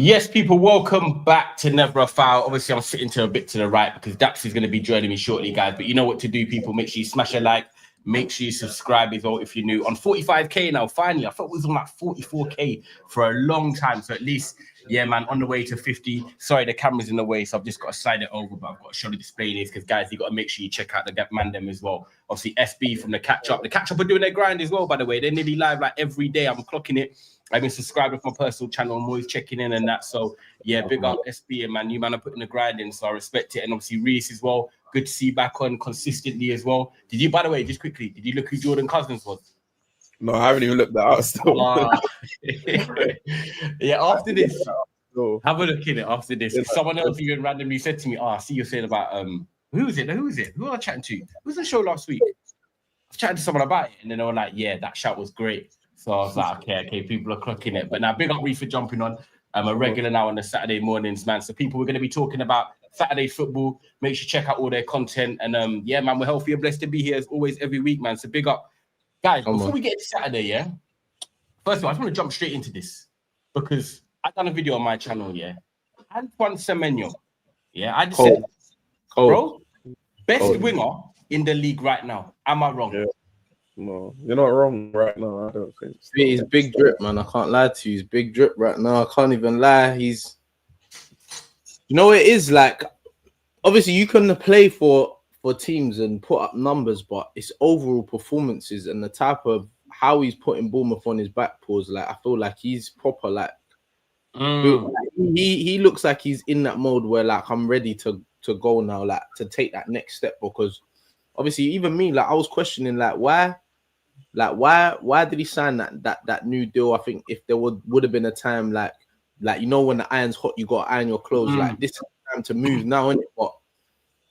Yes, people, welcome back to Never a Foul. Obviously, I'm sitting to a bit to the right because Dax is going to be joining me shortly, guys. But you know what to do, people. Make sure you smash a like. Make sure you subscribe as well if you're new. On 45K now, finally. I thought it was on like 44K for a long time. So at least, yeah, man, on the way to 50. Sorry, the camera's in the way, so I've just got to slide it over, but I've got to show the display this because, guys, you got to make sure you check out the Gap Mandem as well. Obviously, SB from the Catch Up. The Catch Up are doing their grind as well, by the way. They're nearly live like every day. I'm clocking it. I've been subscribing to my personal channel. I'm always checking in and that. So, yeah, big up SB, and man. You man are putting the grind in, so I respect it. And obviously, Reese as well. Good to see you back on consistently as well. Did you, by the way, just quickly, did you look who Jordan Cousins was? No, I haven't even looked that out still. Yeah, after this, have a look in it after this. Someone else even randomly said to me, I see you're saying about, who is it? Who was I chatting to? Who was the show last week? I was chatting to someone about it, and then they were like, yeah, that shout was great. So I was like, okay, people are clocking it. But now, big up Reese for jumping on. I'm a regular now on the Saturday mornings, man. So people, we're going to be talking about Saturday football. Make sure you check out all their content. And yeah, man, we're healthy and blessed to be here as always every week, man. So big up. Guys, before we get to Saturday, yeah? First of all, I just want to jump straight into this because I've done a video on my channel, yeah? Antoine Semenyo, yeah? I just said, bro, best winger in the league right now. Am I wrong? Yeah. No, you're not wrong right now, I don't think. He's big drip, man. I can't lie to you. He's big drip right now. I can't even lie. He's, you know, it is like, obviously you can play for teams and put up numbers, but it's overall performances and the type of how he's putting Bournemouth on his back paws. Like, I feel like he's proper, like, he looks like he's in that mode where, like, I'm ready to go now, like, to take that next step, because obviously even me, like, I was questioning, like, why did he sign that new deal? I think if there would have been a time like you know, when the iron's hot, you got to iron your clothes. Like, this is the time to move now, isn't it? But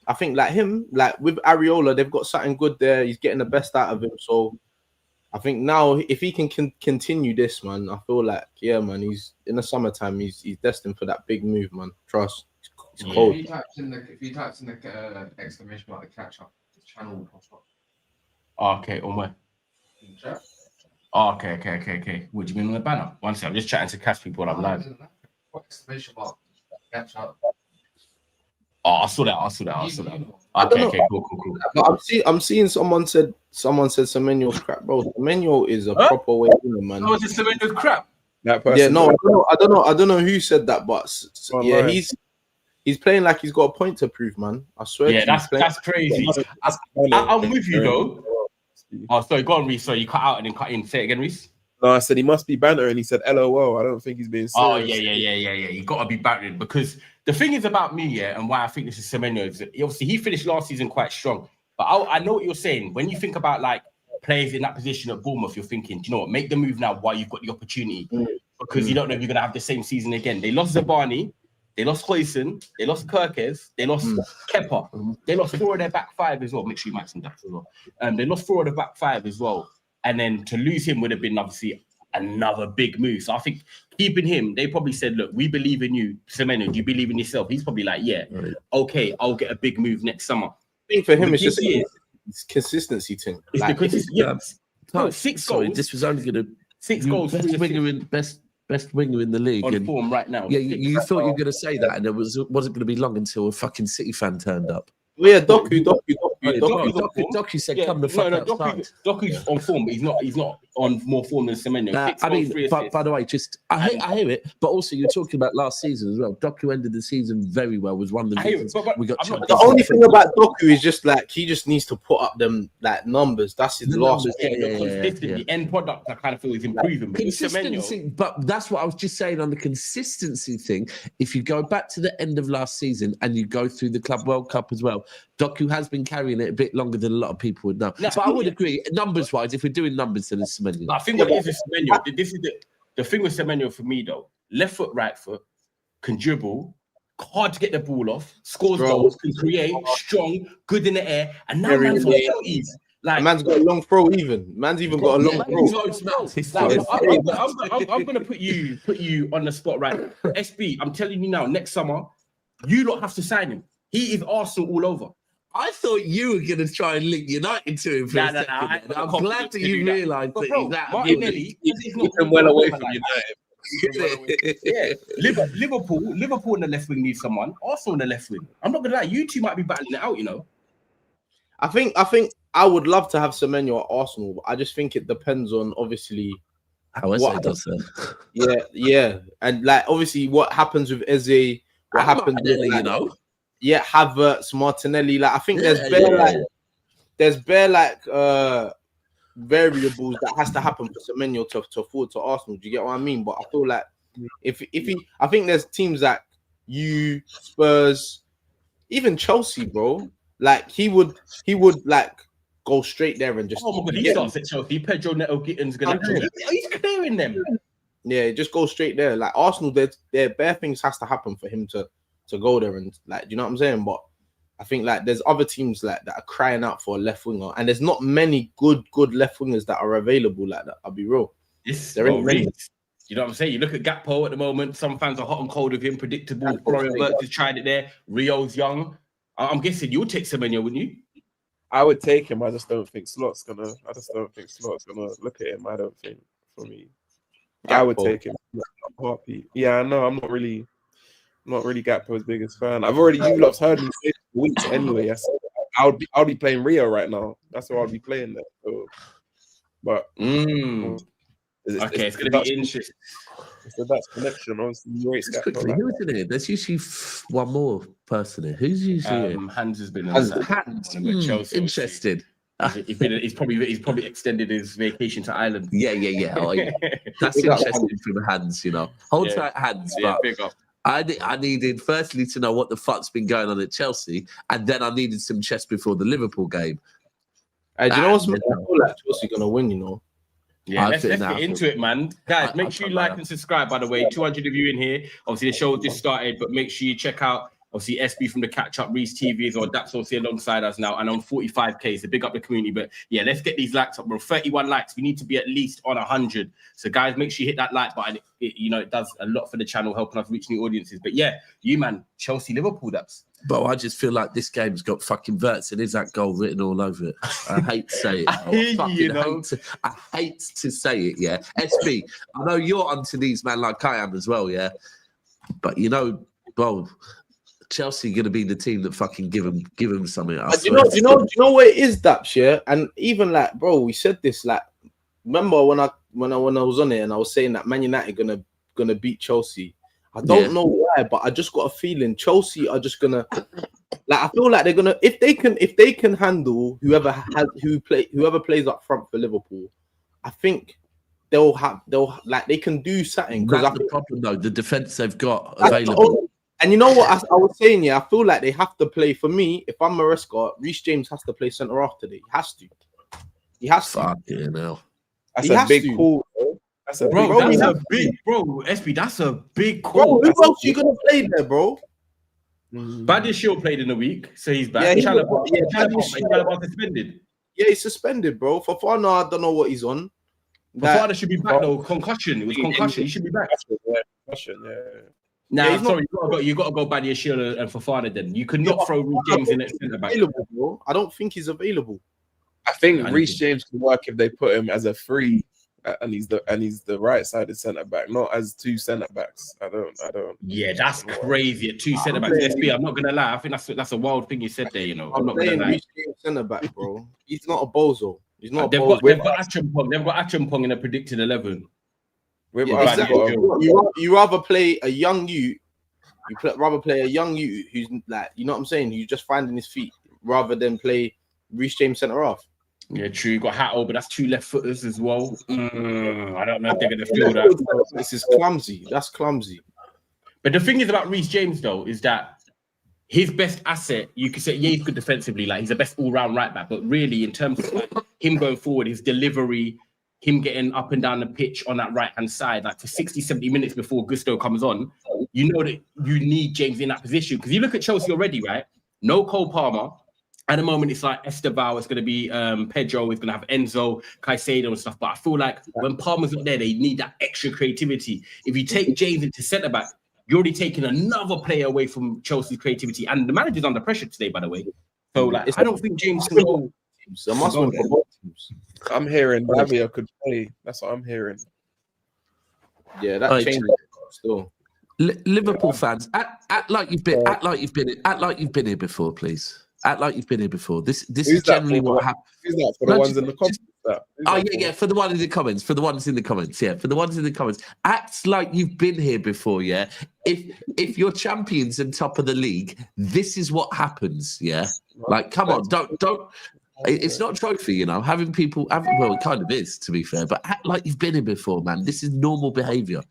I think like him, like with Areola, they've got something good there. He's getting the best out of him. So I think now if he can continue this, man, I feel like, yeah, man, he's in the summertime, he's destined for that big move, man. Trust. It's cold. If he types in the exclamation mark, the catch up, his channel will pop up. Okay, on where? Okay. What do you mean on the banner? One second, I'm just chatting to catch people while I'm live. What exclamation mark? Catch up. I saw that. Okay, cool. But I'm seeing someone said Semenyo's crap, bro. Semenyo is a proper way winner, man. Oh, is it Semenyo's crap? That person. Yeah, no, I don't know who said that, but yeah, he's playing like he's got a point to prove, man. I swear. Yeah, that's crazy. I'm with you though. Oh, sorry, go on, Reese. Sorry, you cut out and then cut in. Say it again, Reese. No, I said he must be bantering. He said LOL. I don't think he's being serious. Oh, yeah. You got to be bantering, because the thing is about me, yeah, and why I think this is Semenyo is that obviously he finished last season quite strong. But I know what you're saying. When you think about like players in that position at Bournemouth, you're thinking, do you know what? Make the move now while you've got the opportunity, because you don't know if you're going to have the same season again. They lost Zabani, they lost Hoyson, they lost Kirkes, they lost Kepa, they lost 4 of their back 5 as well. Make sure you might some that as well. They lost 4 of the back 5 as well. And then to lose him would have been obviously another big move. So I think keeping him, they probably said, look, we believe in you, Semenyo. Do you believe in yourself? He's probably like, yeah, okay, I'll get a big move next summer. I think for him, it's just it's consistency thing. It's like, because it's 6 goals. This was only going to 6 goals. Best winger in the league on form right now. Yeah, you thought you were going to say that, and it wasn't going to be long until a fucking City fan turned up. Well, yeah, Doku said, "Come the fuck outside." Doku's on form, but he's not on more form than Semenyo. I mean, by the way, just I hear it, but also you're talking about last season as well. Doku ended the season very well. Was one of the reasons we got. The only thing about Doku is just like he just needs to put up them like numbers. That's his last. The end product, I kind of feel is improving. Consistency, but that's what I was just saying on the consistency thing. If you go back to the end of last season and you go through the Club World Cup as well, Doku has been carrying it a bit longer than a lot of people would know. No, but I would agree, numbers-wise, if we're doing numbers, then it's Semenyo. I think what it is with Semenyo, this is the thing with Semenyo for me, though. Left foot, right foot, can dribble, hard to get the ball off, scores goals, can create, strong, good in the air, and now man's on 40s. Like, man's got a long throw even. Man's even got a long throw. I'm going to put you on the spot right now. SB, I'm telling you now, next summer, you don't have to sign him. He is Arsenal all over. I thought you were going to try and link United to him for a second. I'm glad that you realised that. Martinelli, he's keeping well away from United. Yeah, Liverpool on the left wing needs someone. Arsenal on the left wing. I'm not gonna lie, you two might be battling it out. You know. I think I would love to have Semenyo at Arsenal, but I just think it depends on obviously How Eze does that. Yeah, and like obviously what happens with Eze, what happens with, Martinelli, you know. Yeah, Havertz, Martinelli. Like I think there's variables that has to happen for Semenyo to afford to Arsenal. Do you get what I mean? But I feel like I think there's teams like you, Spurs, even Chelsea, bro. Like he would like go straight there and just. Oh my god, he starts at Chelsea. Pedro Neto Gittins gonna. He's clearing them. Yeah, just go straight there. Like Arsenal, their bare things has to happen for him to go there and like, do you know what I'm saying? But I think like there's other teams like that are crying out for a left winger, and there's not many good left wingers that are available like that. I'll be real. There ain't many. You know what I'm saying? You look at Gakpo at the moment. Some fans are hot and cold with him. Predictable. Florian Wirtz has tried it there. Rio's young. I'm guessing you'll take Semenyo, wouldn't you? I would take him. I just don't think Slot's gonna look at him. I don't think for me. I would take him. Heartbeat. Yeah, I know. I'm not really Gakpo's biggest fan. You lot's heard me say for weeks anyway. I'll be playing Rio right now. That's what I'll be playing there. So, but it's gonna be interesting. It's the Dutch connection. Obviously, quickly, who's in here? There's usually one more person here. Who's usually here? Hans has been Chelsea. Interested. He's probably extended his vacation to Ireland. Yeah. Oh, yeah. That's interesting from the Hands, you know. Hold tight, Hands. Yeah, big up. I needed firstly to know what the fuck's been going on at Chelsea, and then I needed some chess before the Liverpool game. Hey, do you know what's I feel like Chelsea gonna win, you know? Yeah, let's get into it, man. Guys, make sure you like and subscribe, by the way. 200 of you in here. Obviously, the show just started, but make sure you check out, obviously, SB from the Catch Up, Reese TV, or that's also alongside us now. And on 45K, so big up the community. But yeah, let's get these likes up, bro. 31 likes. We need to be at least on 100. So, guys, make sure you hit that like button. It does a lot for the channel, helping us reach new audiences. But yeah, you, man, Chelsea, Liverpool, that's. But I just feel like this game's got fucking Wirtz and Isaac goal written all over it. I hate to say it. I hate to say it, yeah. SB, I know you're onto these, man, like I am as well, yeah. But, you know, bro, Chelsea going to be the team that fucking give them something. Do you know what it is, Daps, yeah? And even like, bro, we said this, like, remember when I was on it and I was saying that Man United gonna beat Chelsea. I don't know why, but I just got a feeling Chelsea are just gonna like. I feel like they're gonna if they can handle whoever plays up front for Liverpool. I think they'll they can do something because that's the problem though. The defense they've got available. And you know what I was saying? Yeah, I feel like they have to play. For me, if I'm Maresca, Reece James has to play centre half today. He has to. Fuck yeah, now. That's a big call. That's a big bro. SB, that's a big call. Bro, who else you gonna play there, bro? Badiashile played in the week, so he's back. Yeah, Chalobah suspended. Yeah, he's suspended, bro. Fofana, I don't know what he's on. Fofana should be back though. Concussion. It was concussion. He should be back. Concussion, yeah. Nah, sorry, you got to go Badiashile and Fofana then. You could not throw Reece James in at centre back. Bro. I don't think he's available. I think Reece James can work if they put him as a free. And he's the right-sided centre back, not as two centre backs. I don't. Yeah, that's crazy. At two centre backs. SB, I'm not gonna lie. I think that's a wild thing you said there. You know, I'm not gonna lie. Centre back, bro. He's not a bozo. He's not. They've got Achampong in a predicted 11. You rather play a young youth. Rather play a young youth who's like, you know what I'm saying? Who's just finding his feet, rather than play Reece James centre half. Yeah, true. You got Hatto, but that's two left footers as well. I don't know if they're going to feel that. This is clumsy. That's clumsy. But the thing is about Reece James, though, is that his best asset, you could say, yeah, he's good defensively. Like, he's the best all-round right back. But really, in terms of like him going forward, his delivery, him getting up and down the pitch on that right-hand side, like for 60, 70 minutes before Gusto comes on, you know that you need James in that position. Because you look at Chelsea already, right? No Cole Palmer. At the moment, it's like Esteval, it's going to be Pedro, it's going to have Enzo, Caicedo and stuff. But I feel like when Palmer's not there, they need that extra creativity. If you take James into centre-back, you're already taking another player away from Chelsea's creativity. And the manager's under pressure today, by the way. So, like, I don't think James can go. I'm hearing Lavia could play. That's what I'm hearing. Yeah, that Oi, changed still. Liverpool fans, act like you've been here before, please. Act like you've been here before. This Who's is that generally for? what happens. Who's that for the No, ones just- in the comments? Oh yeah. For the ones in the comments. For the ones in the comments. Yeah. For the ones in the comments. Act like you've been here before. Yeah. If you're champions and top of the league, this is what happens. Yeah. Like, come on, don't. It's not a trophy, you know. Having people, well, it kind of is, to be fair. But act like you've been here before, man. This is normal behaviour.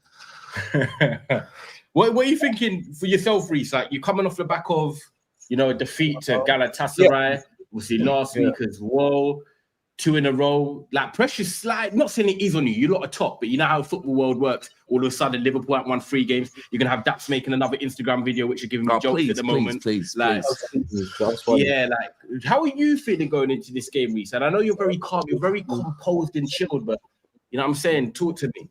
What are you thinking for yourself, Reece? Like, you're coming off the back of, a defeat to Galatasaray. We'll see last week as well. 2 in a row. Like, pressure's slight. Not saying it is on you. You're not a top, but you know how football world works. All of a sudden, Liverpool haven't won 3 games. You're going to have Daps making another Instagram video, which are giving me jokes at the moment. Please. Like, yeah, like, how are you feeling going into this game, Reece? And I know you're very calm. You're very composed and chilled, but, you know what I'm saying? Talk to me.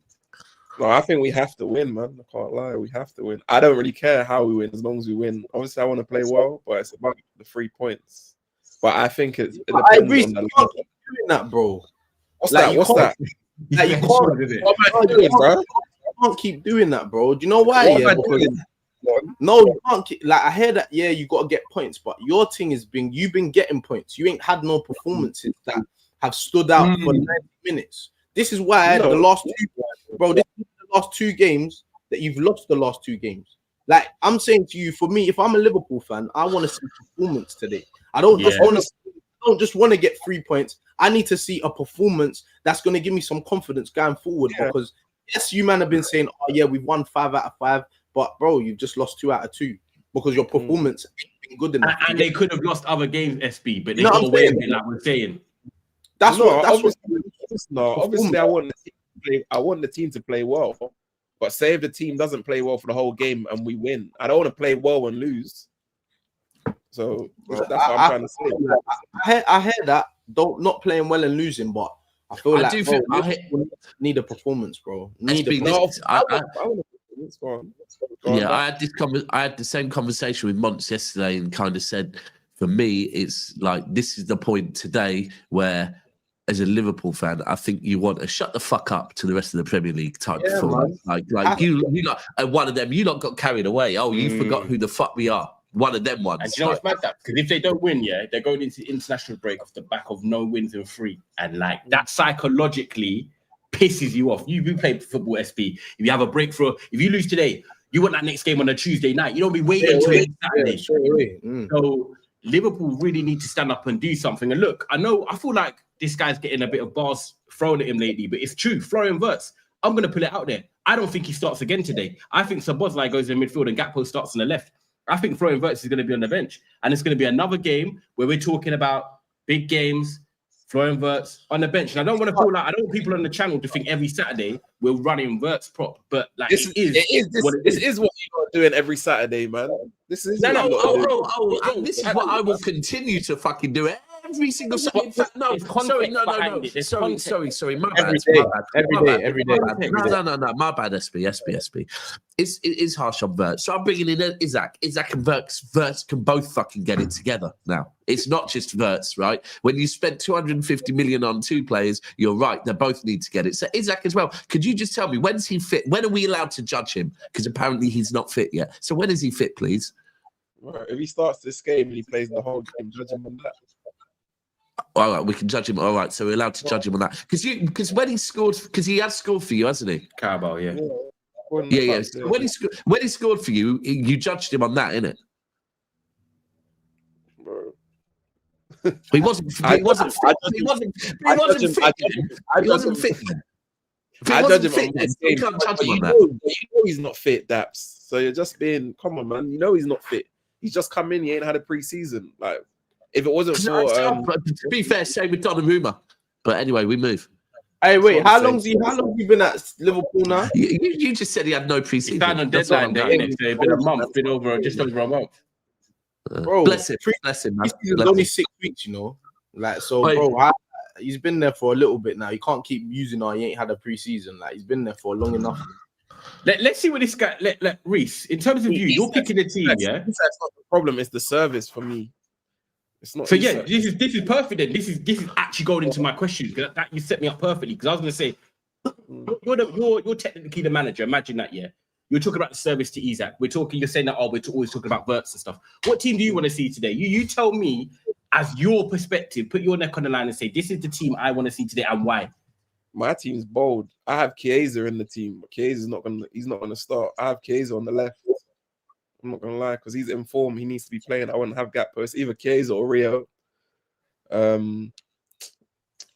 No, I think we have to win, man. I can't lie. We have to win. I don't really care how we win as long as we win. Obviously, I want to play well, but it's about the 3 points. But I think it depends I agree. on the You can't keep doing that, bro. What's Like, that? you What's can't- that? Like, you can't, What am I doing, bro? you can't keep doing that, bro. Do you know why? What am Yeah, I because doing? no, you can't keep, like, I hear that, yeah, you got to get points, but your thing has been, you've been getting points. You ain't had no performances that have stood out for 90 minutes. This is why the last 2 games that you've lost the last 2 games. Like, I'm saying to you, for me, if I'm a Liverpool fan, I want to see performance today. I don't just want to get 3 points. I need to see a performance that's going to give me some confidence going forward. Because yes, you man have been saying, oh yeah, we've won 5 out of 5, but bro, you've just lost 2 out of 2 because your performance ain't been good enough. And they could have lost other games, SB, but they got away with it, like we're saying. Obviously, I want the team to play well. But say if the team doesn't play well for the whole game and we win, I don't want to play well and lose. So that's what I'm trying to say. I hear that. Not playing well and losing, but I feel like we need a performance, bro. I had the same conversation with Monts yesterday and kind of said, for me, it's like this is the point today where, as a Liverpool fan, I think you want to shut the fuck up to the rest of the Premier League type performance. Like you lot, one of them, you lot got carried away. Oh, you forgot who the fuck we are. One of them ones. And you know what's mad? Because if they don't win, they're going into the international break off the back of no wins and 3. And like that psychologically pisses you off. You play football, SB. If you have a breakthrough, if you lose today, you want that next game on a Tuesday night. You don't be waiting until Saturday. So Liverpool really need to stand up and do something. And look, I feel like this guy's getting a bit of bars thrown at him lately, but it's true. Florian Wirtz, I'm going to put it out there. I don't think he starts again today. I think Szoboszlai goes in midfield and Gakpo starts on the left. I think Florian Wirtz is going to be on the bench. And it's going to be another game where we're talking about big games, Florian Wirtz on the bench. And I don't want to feel like, I don't want people on the channel to think every Saturday we're running Wirtz prop. But like, this is what you're doing every Saturday, man. This is this is what I will continue to fucking do it. Every single Saturday. In fact, no. Sorry. My bad. Every day. No. My bad, SB. It is harsh on Wirtz. So I'm bringing in Isaac. Isaac and Wirtz can both fucking get it together now. It's not just Wirtz, right? When you spend 250 million on 2 players, you're right. They both need to get it. So Isaac as well. Could you just tell me, when's he fit? When are we allowed to judge him? Because apparently he's not fit yet. So when is he fit, please? Right. If he starts this game and he plays the whole game, judge him on that. All right, we can judge him. All right, so we're allowed to judge him on that because when he scored, because he has scored for you, hasn't he? Carabao, yeah. So when he scored for you, you judged him on that, innit? Bro. He wasn't fit. I judge him. You know he's not fit, Daps. So you're just being, come on, man. You know he's not fit. He's just come in. He ain't had a pre-season. Like, if it wasn't for, to be fair, same with Donnarumma. But anyway, we move. Hey, wait, how long have you been at Liverpool now? You just said he had no pre-season. He's down on deadline day, innit? So it's been a month, just over a month. Bro, bless him, man. It's only 6 weeks, you know. Like, so, bro, he's been there for a little bit now. You can't keep using, he ain't had a pre-season. Like, he's been there for long enough. Let's see what this guy, Reece, in terms of you're picking a team, yeah? That's not the problem. It's the service for me. It's not. So this is perfect. Then this is actually going into my question because that you set me up perfectly. Because I was going to say, You're technically the manager. Imagine that, yeah. You're talking about the service to Isak. You're saying that, we're always talking about Verts and stuff. What team do you want to see today? You tell me, as your perspective, put your neck on the line and say, this is the team I want to see today and why. My team's bold. I have Chiesa in the team, but Chiesa's not gonna start. I have Chiesa on the left. I'm not gonna lie, because he's in form. He needs to be playing. I wouldn't have Gakpo. It's either Chiesa or Rio.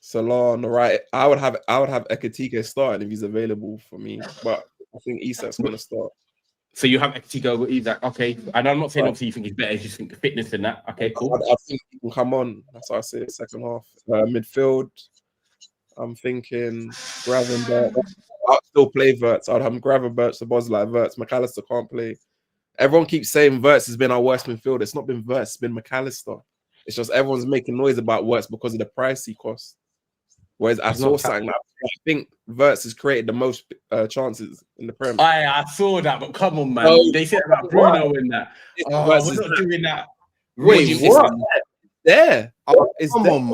Salah on the right. I would have Ekitike starting if he's available for me, but I think Isak's gonna start. So you have Ekitike over Isak, okay? And I'm not saying obviously you think he's better. You just think the fitness in that. Okay, cool. I think he can come on. That's what I say. Second half, midfield. I'm thinking Gravenberch. I'll still play Verts. I'd have Gravenberch, the Bosla, Verts. McAllister can't play. Everyone keeps saying Verts has been our worst midfielder. It's not been Verts, it's been McAllister. It's just everyone's making noise about Verts because of the price he costs. Whereas I saw something like, I think Verts has created the most chances in the Premier. I saw that, but come on, man. They said about Bruno in that. We're not doing that. Wait, what? There. Come on,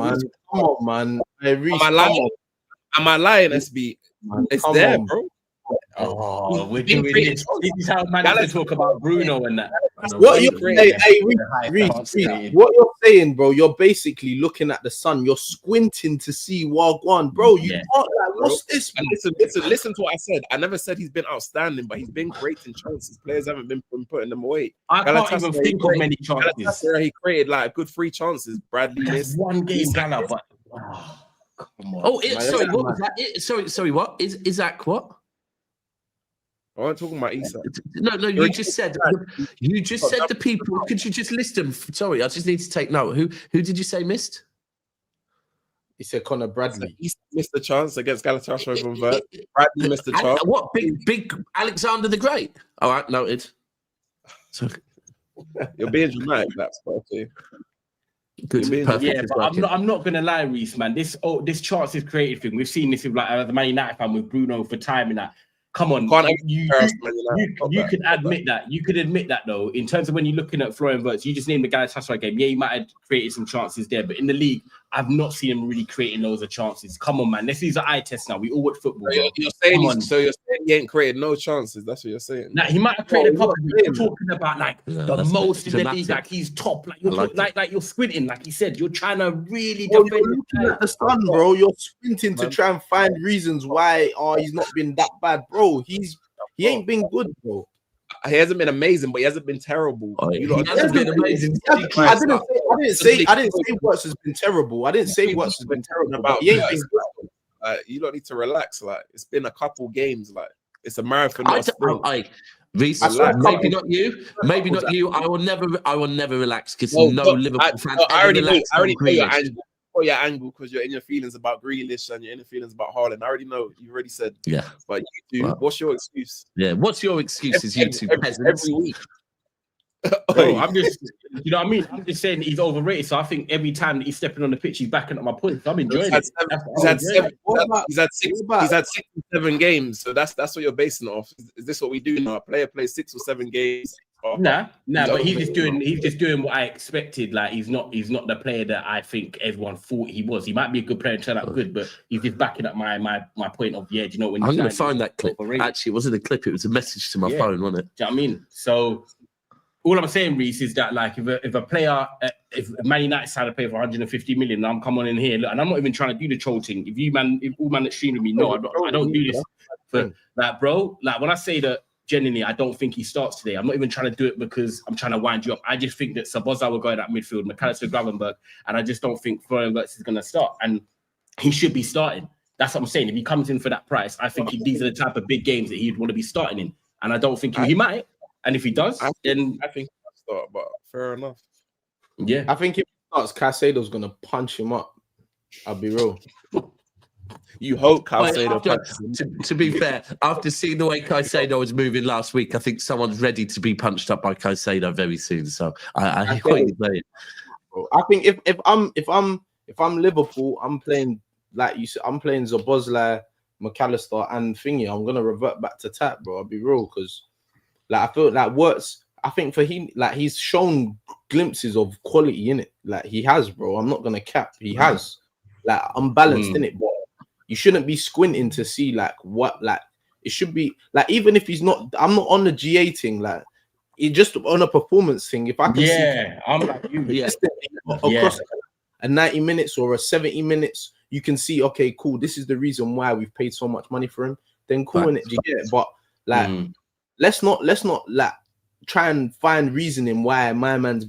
man. Am I lying, SB? It's there, bro. We're doing this. This is how man talk about Bruno and that. What you're saying, bro? You're basically looking at the sun. You're squinting to see Wagwan, bro. You can't. Like, what's this? Listen to what I said. I never said he's been outstanding, but he's been great in chances. Players haven't been putting them away. I can't even think of many chances. He created like good 3 chances. Bradley missed one game, Gala, but come on. Sorry, what was that? Sorry, what is Isaac? What? I wasn't talking about Isak. No, you just said the people. Could you just list them? Sorry, I just need to take note. Who did you say missed? He said Conor Bradley. He missed the chance against Galatasaray from Vert. Bradley missed the chance. What big Alexander the Great? All right, noted. So you're being dramatic. That's okay. Yeah, but I'm not gonna lie, Reese, man. This chance is creative thing. We've seen this with like the Man United fan with Bruno for time and that. Come on, you could admit that. You could admit that though. In terms of when you're looking at Florian Wirtz, you just named the Galatasaray game. Yeah, he might have created some chances there, but in the league, I've not seen him really creating loads of chances. Come on, man. Let's use an eye test now. We all watch football. You're saying he ain't created no chances. That's what you're saying. Now he might have created a couple. You're talking about like the most in the league. Like he's top. Like you're like you're squinting. Like he said, you're trying to really defend. You're looking at the sun, bro. You're squinting to try and find reasons why he's not been that bad, bro. He ain't been good, bro. He hasn't been amazing, but he hasn't been terrible. He hasn't been amazing. I didn't say Wirtz has been terrible. I didn't say Wirtz has been terrible. But he ain't been good. You don't need to relax. Like it's been a couple games. Like it's a marathon. Reece, maybe not you. Maybe not you. I will never relax because Liverpool fan. I already know your angle because you're in your feelings about Grealish and you're in your feelings about Haaland. I already know. You already said. Yeah. But you do. What's your excuse? Yeah. What's your excuses, you two peasants? Every week. I'm just, you know what I mean? I'm just saying he's overrated. So I think every time that he's stepping on the pitch, he's backing up my point. So I'm enjoying it. He's had 6 or 7 games. So that's what you're basing it off. Is this what we do now? A player plays 6 or 7 games. Nah, but he's just doing what I expected. Like he's not the player that I think everyone thought he was. He might be a good player and turn out good, but he's just backing up my point of do you know when I'm going to find that clip. Actually, it wasn't a clip; it was a message to my phone, wasn't it? Do you know what I mean? So all I'm saying, Reese, is that like if a player, if Man United had to pay for 150 million, I'm coming in here, and I'm not even trying to do the troll thing. If all man that streaming me, no, I don't do this for that, bro. Like when I say that. Genuinely, I don't think he starts today. I'm not even trying to do it because I'm trying to wind you up. I just think that Sabozza will go in that midfield, McAllister, Gravenberch, and I just don't think Florian Wirtz is going to start. And he should be starting. That's what I'm saying. If he comes in for that price, I think these are the type of big games that he'd want to be starting in. And I don't think he might. And if he does, then I think he'll start. But fair enough. Yeah, I think if he starts, Caicedo's going to punch him up. I'll be real. You hope Caicedo. To be fair, after seeing the way Caicedo was moving last week, I think someone's ready to be punched up by Caicedo very soon. So I hear what you're saying. I think if I'm Liverpool, I'm playing like you said. I'm playing Szoboszlai, McAllister, and Thingy. I'm gonna revert back to tap, bro. I'll be real because like I feel like Wirtz. I think for him, like he's shown glimpses of quality in it. Like he has, bro. I'm not gonna cap. He has. Like unbalanced in it, but you shouldn't be squinting to see like what like it should be like. Even if he's not, I'm not on the GA thing. Like it just on a performance thing. If I can see, I'm like you. Yeah. across a 90 minutes or a 70 minutes, you can see, okay, cool. This is the reason why we've paid so much money for him. Then cool, Right. innit? Do you get it? But like, let's not like try and find reasoning why my man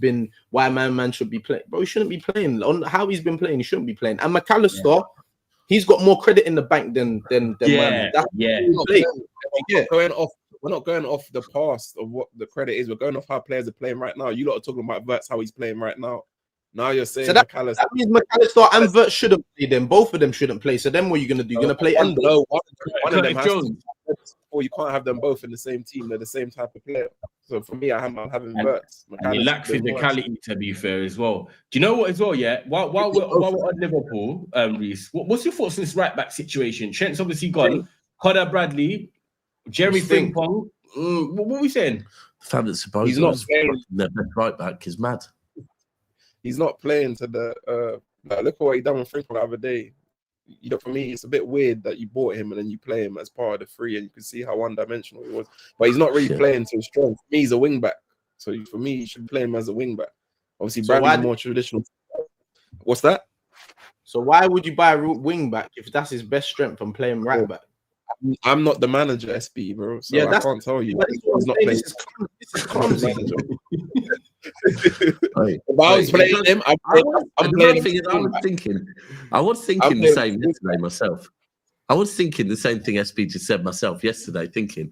should be playing. Bro, he shouldn't be playing. On how he's been playing, he shouldn't be playing. And McAllister, he's got more credit in the bank than my man. That's We're not going off the past of what the credit is. We're going off how players are playing right now. You lot are talking about Verts, how he's playing right now. Now you're saying so that means McAllister and Vert shouldn't play. Then both of them shouldn't play. So then what are you gonna do? You're gonna play Endo? No, one of them has to. Or you can't have them both in the same team. They're the same type of player. So for me, I'm having Verts. And he lacks physicality, to be fair, as well. Do you know what as well? Yeah. While we're on Liverpool, Reece, what's your thoughts on this right back situation? Trent's obviously gone. Connor Bradley, Jeremy Frimpong. What are we saying? The fact that supposedly He's not playing. their best right back is mad. He's not playing to the. Like, look at what he done with Frimpong the other day. You know, for me, it's a bit weird that you bought him and then you play him as part of the three, and you can see how one-dimensional he was. But he's not really playing to his strength. For me, he's a wing back. So for me, you should play him as a wing back. Obviously, Bradley's more traditional. What's that? So why would you buy a wing back if that's his best strength and play him right back? I'm not the manager, SB, bro. So I can't tell you. He's not playing. This is clumsy. If I was playing him, I was thinking the same yesterday myself. I was thinking the same thing SB just said myself yesterday, thinking.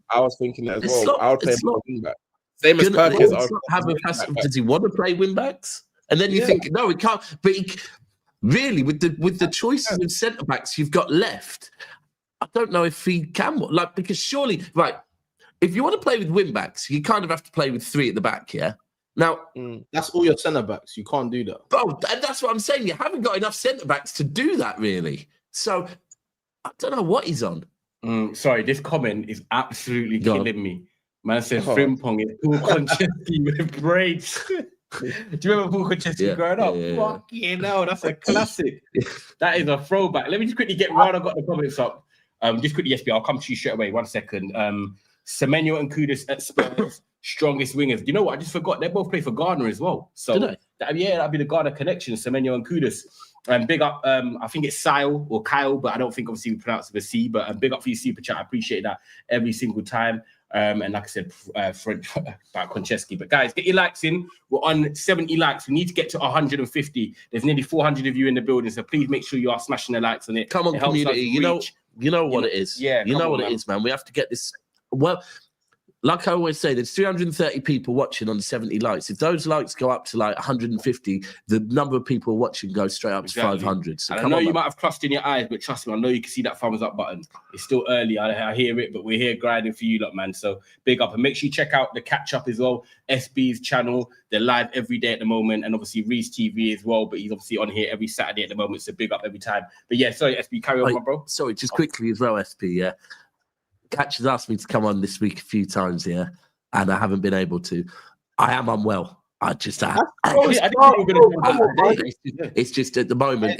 I was thinking that as well. I would play him wing back. Same as Perkins. Does he want to play wing backs? And then you think, no, he can't. But really, with the choices of centre backs you've got left, I don't know if he can. Like, because surely, right, if you want to play with wing backs, you kind of have to play with three at the back, yeah? Now, that's all your centre backs. You can't do that. Oh, and that's what I'm saying. You haven't got enough centre backs to do that, really. So, I don't know what he's on. Sorry, this comment is absolutely killing me. Man says Frimpong is Paul Konchesky with braids. Do you remember Paul Konchesky growing up? Fucking hell, that's a classic. That is a throwback. Let me just quickly get round. I got the comments up. Just quickly, SB, I'll come to you straight away. 1 second. Semenyo and Kudus at Spurs, strongest wingers. You know what? I just forgot. They both play for Ghana as well. So that'd be the Ghana connection, Semenyo and Kudus. And big up, I think it's Sile or Kyle, but I don't think obviously we pronounce it with a C. But big up for your super chat. I appreciate that every single time. And like I said, French about Konchesky. But guys, get your likes in. We're on 70 likes. We need to get to 150. There's nearly 400 of you in the building, so please make sure you are smashing the likes on it. Come on, community. You know what it is. Yeah, you know what it is, man. We have to get this. Well, like I always say, there's 330 people watching on 70 likes. If those likes go up to like 150, the number of people watching goes straight up to 500. So I know you might have crust in your eyes, but trust me, I know you can see that thumbs up button. It's still early. I hear it, but we're here grinding for you lot, man. So big up. And make sure you check out the catch up as well. SB's channel. They're live every day at the moment. And obviously Reece TV as well. But he's obviously on here every Saturday at the moment. So big up every time. But yeah, sorry, SB, carry on, my bro. Sorry, just quickly as well, SB, yeah. Catch has asked me to come on this week a few times, yeah, and I haven't been able to. I am unwell. It's just at the moment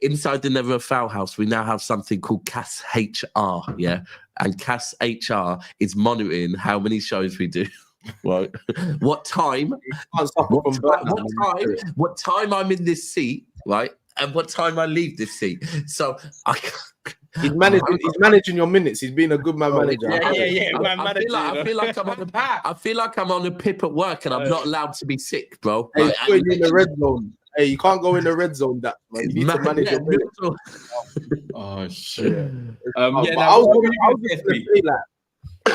inside the Never a Foul house, we now have something called CAS HR, yeah, and CAS HR is monitoring how many shows we do. Right, what time I'm in this seat, right, and what time I leave this seat. So He's managing your minutes. He's been a good man manager. I feel like I'm on a pip at work and I'm not allowed to be sick, bro. Hey, in the red zone. Hey, you can't go in the red zone. That man. You need to manage your minutes. Oh shit. I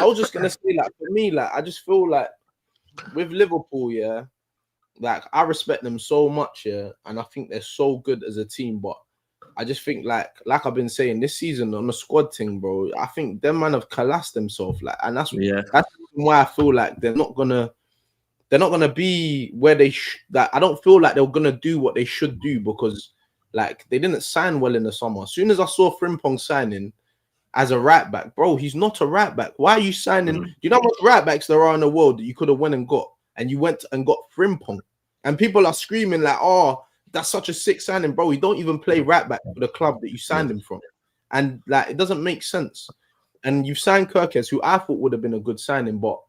was just gonna say, like, for me, like, I just feel like with Liverpool, yeah, like I respect them so much, yeah, and I think they're so good as a team, but I just think like I've been saying this season on the squad thing, bro. I think them man have collapsed themselves, like, and that's why I feel like they're not gonna be where they that I don't feel like they're gonna do what they should do because like they didn't sign well in the summer. As soon as I saw Frimpong signing as a right back, bro, he's not a right back. Why are you signing? Do you know how much right backs there are in the world that you could have went and got, and you went and got Frimpong, and people are screaming like, oh, that's such a sick signing, bro. You don't even play right back for the club that you signed him from, and like it doesn't make sense. And you signed Kirkes, who I thought would have been a good signing, but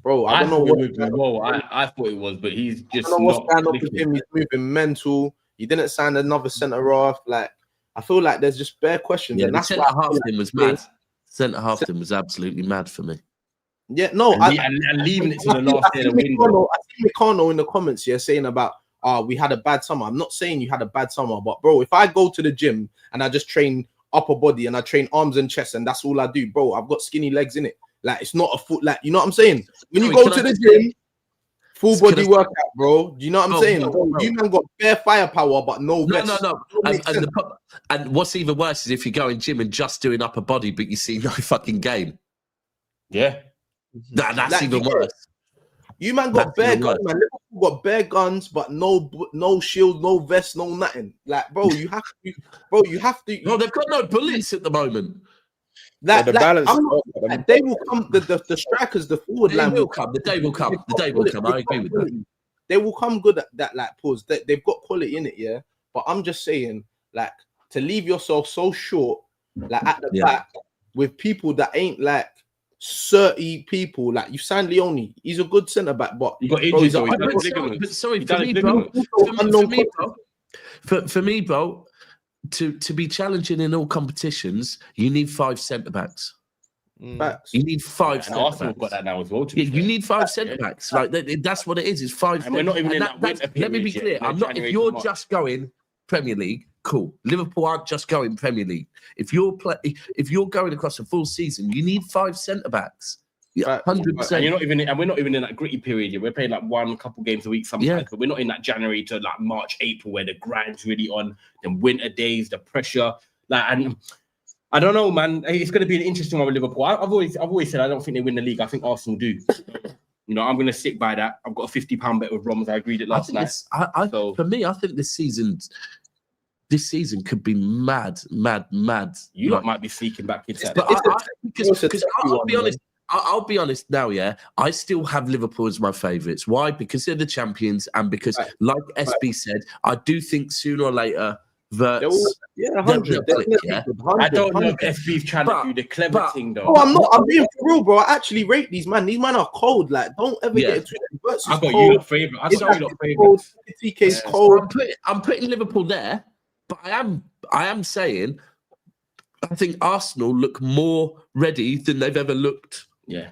bro, I don't know what. I thought it was, but he's just I don't know what's not. going on with him. He's moving mental. He didn't sign another centre half. Like I feel like there's just bare questions, Yeah, and the that's centre why half thing was mad. Centre half thing was absolutely mad for me. Yeah, no, and leaving it to the last day of the window. I see Mikano in the comments here saying about we had a bad summer. I'm not saying you had a bad summer, but bro, if I go to the gym and I just train upper body and I train arms and chest and that's all I do, bro, I've got skinny legs in it. Like it's not a foot, like you know what I'm saying? When you go to the gym, full body workout, bro. Do you know what I'm saying? Bro, you man got bare firepower, but no vest. No. And what's even worse is if you go in gym and just doing upper body, but you see no fucking game. Yeah. That's Like, even worse. You man got bare guns, man. Liverpool got bare guns, but no shield, no vest, no nothing. Like, bro, you have to. No, they've got no bullets at the moment. Like, the balance. They will come. The strikers, the forward line will come. The day will come. The day will come. I agree with that. They will come good at that. Like, pause. They've got quality in it, yeah. But I'm just saying, like, to leave yourself so short, like at the back, with people that ain't like 30 people. Like you signed Leone, he's a good centre back, but you got injuries. Sorry, for me, bro, to be challenging in all competitions, you need 5 centre backs. Facts. You need 5 centre backs. Arsenal got that now as well. You need 5 centre backs. Like that's what it is. It's 5. And we're not even in that winter period. Let me be clear. I'm not. If you're just going Premier League, cool. Liverpool aren't just going Premier League. If you're going across a full season, you need 5 centre backs. Yeah, 100%. And we're not even in that gritty period yet. We're playing like one couple games a week sometimes, but we're not in that January to like March, April where the grind's really on. The winter days, the pressure, and I don't know, man. It's going to be an interesting one with Liverpool. I've always said I don't think they win the league. I think Arsenal do. You know, I'm going to stick by that. I've got a £50 bet with Roms. I agreed it last night. For me, I think this season could be mad. You lot might be sneaking back into that. Because I'll be honest now, yeah. I still have Liverpool as my favourites. Why? Because they're the champions, and because, like SB said, I do think sooner or later, I don't know if SB's trying to do the clever thing, though. Oh, I'm not. I'm being for real, bro. I actually rate these, man. These men are cold. Like, don't ever get into it. I got you lot favourite. I got you lot favourite. TK's cold. I'm putting Liverpool there, but I am saying, I think Arsenal look more ready than they've ever looked. Yeah,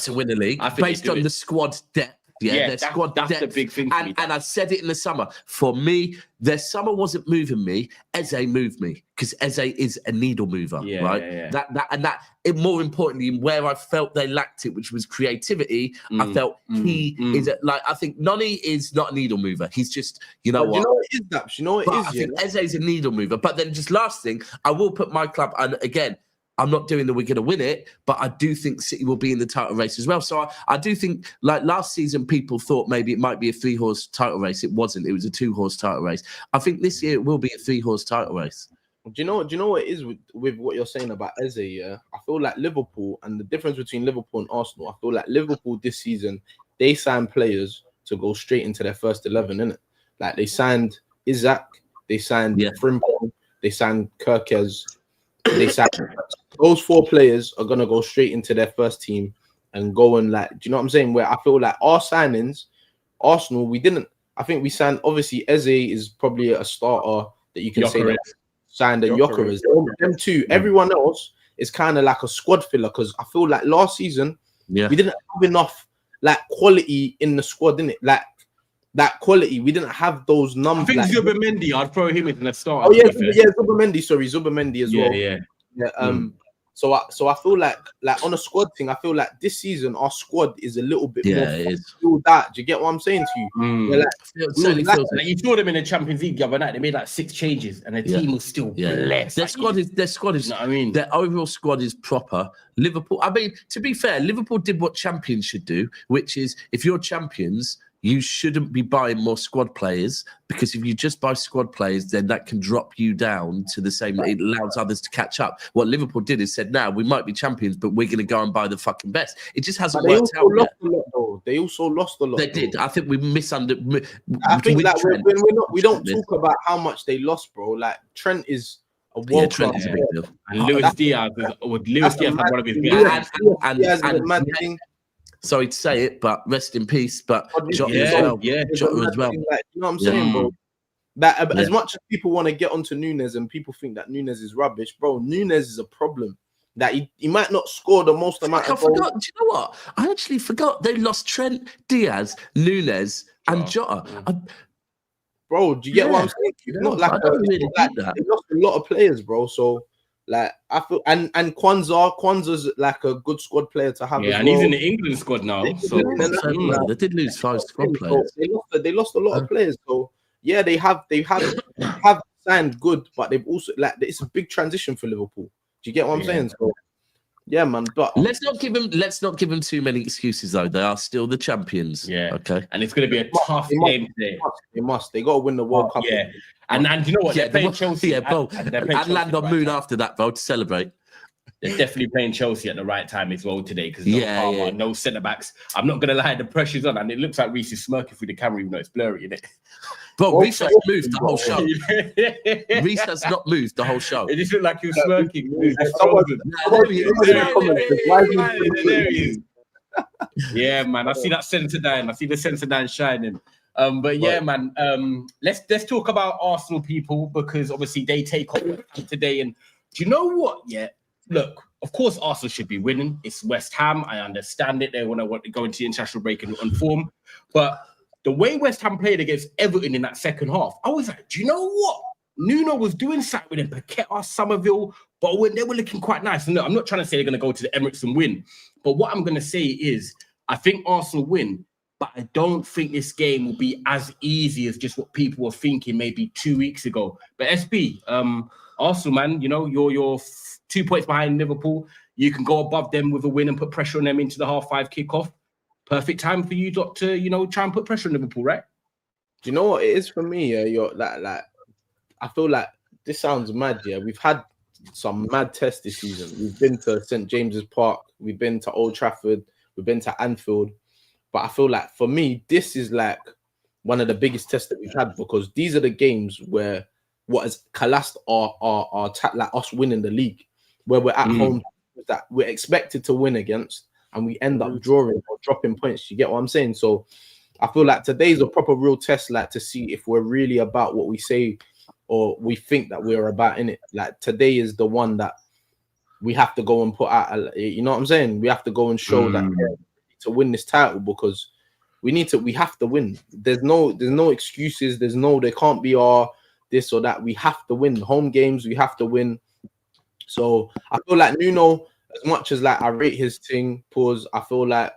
to win the league based on the squad depth. Their squad that's depth. the big thing. And I said it in the summer. For me, their summer wasn't moving me. Eze moved me because Eze is a needle mover, right? Yeah. More importantly, where I felt they lacked it, which was creativity. I felt he is I think Noni is not a needle mover. He's just what? You know what it is, Daps? You know what it is. I think Eze is a needle mover. But then just last thing, I will put my club, and again, I'm not doing that we're going to win it, but I do think City will be in the title race as well. So I do think, like last season, people thought maybe it might be a 3-horse title race. It wasn't. It was a 2-horse title race. I think this year it will be a 3-horse title race. Do you know what it is with what you're saying about Eze? Yeah, I feel like Liverpool, and the difference between Liverpool and Arsenal, I feel like Liverpool this season, they signed players to go straight into their first 11, innit? Like they signed Isaac, they signed Frimpong, they signed Kirkes, they signed those 4 players are gonna go straight into their first team and go and do you know what I'm saying? Where I feel like our signings, Arsenal, we didn't. I think we signed. Obviously, Eze is probably a starter that you can say that signed and Gyökeres. Them two. Everyone else is kind of like a squad filler because I feel like last season we didn't have enough quality in the squad, didn't it? That quality, we didn't have those numbers. I think Zubimendi, I'd throw him in the start. Oh yeah, Zubimendi. Sorry, Zubimendi as well. Yeah. So I feel like on a squad thing, I feel like this season our squad is a little bit more that. Do you get what I'm saying to you? You saw them in the Champions League the other night. They made 6 changes, and the team was still blessed. Their squad is. You know what I mean? Their overall squad is proper. Liverpool. I mean, to be fair, Liverpool did what champions should do, which is if you're champions, you shouldn't be buying more squad players, because if you just buy squad players, then that can drop you down to the same. It allows others to catch up. What Liverpool did is said, "Now we might be champions, but we're going to go and buy the fucking best." It just hasn't worked out yet. They also lost a lot. They did. I think we misunderstood. I think that we don't talk about how much they lost, bro. Like Trent is a world class. Trent is a big deal. And Luis Diaz had one of his best. Sorry to say it, but rest in peace. But Jota as well. Yeah, Jota as well. Like, you know what I'm saying, bro? That as much as people want to get onto Nunes and people think that Nunes is rubbish, bro, Nunes is a problem. That he might not score the most amount of goals. Do you know what? I actually forgot they lost Trent, Diaz, Nunes, and Jota. Bro, do you get what I'm saying? It's not like they lost a lot of players, bro. So like I feel and Kwanza's like a good squad player to have. Yeah, and he's in the England squad now. They did lose 5 squad players. They lost a lot of players. So yeah, they have signed good, but they've also like it's a big transition for Liverpool. Do you get what I'm saying? So, yeah, man. But let's not give them too many excuses, though. They are still the champions. Yeah. Okay. And it's going to be a tough game today. They must. They got to win the World Cup. Yeah. And you know what? They're playing Chelsea. Yeah, bro. And land on Moon after that, bro, to celebrate. They're definitely playing Chelsea at the right time as well today, because no centre backs. I'm not gonna lie, the pressure's on, and it looks like Reece is smirking through the camera, even though it's blurry, isn't it? Bro, Reece has moved the whole show. Reece has not moved the whole show. It just looked like he was smirking. There he is. Yeah, man. I see that Sensodyne. I see the Sensodyne shining. But yeah, man. Let's talk about Arsenal, people, because obviously they take on today. And do you know what? Yeah. Look, of course, Arsenal should be winning. It's West Ham. I understand it. They want to go into the international break and on form. But the way West Ham played against Everton in that second half, I was like, do you know what? Nuno was doing something with them, Paqueta, Somerville, but when they were looking quite nice. And look, I'm not trying to say they're going to go to the Emirates and win. But what I'm going to say is, I think Arsenal win, but I don't think this game will be as easy as just what people were thinking maybe 2 weeks ago. But SB, Arsenal, man, you know, you're 2 points behind Liverpool. You can go above them with a win and put pressure on them into the half-5 kickoff. Perfect time for you, Doctor, you know, try and put pressure on Liverpool, right? Do you know what it is for me? Yeah, you're like I feel like this sounds mad. Yeah, we've had some mad tests this season. We've been to St. James's Park, we've been to Old Trafford, we've been to Anfield. But I feel like for me, this is like one of the biggest tests that we've had, because these are the games where what has collapsed our like us winning the league, where we're at home that we're expected to win against, and we end up drawing or dropping points. You get what I'm saying? So I feel like today's a proper real test, like to see if we're really about what we say or we think that we're about in it. Like today is the one that we have to go and put out. You know what I'm saying? We have to go and show that to win this title, because we have to win. There's no excuses. There can't be this or that. We have to win home games. We have to win. So I feel like Nuno, as much as like I rate his thing, I feel like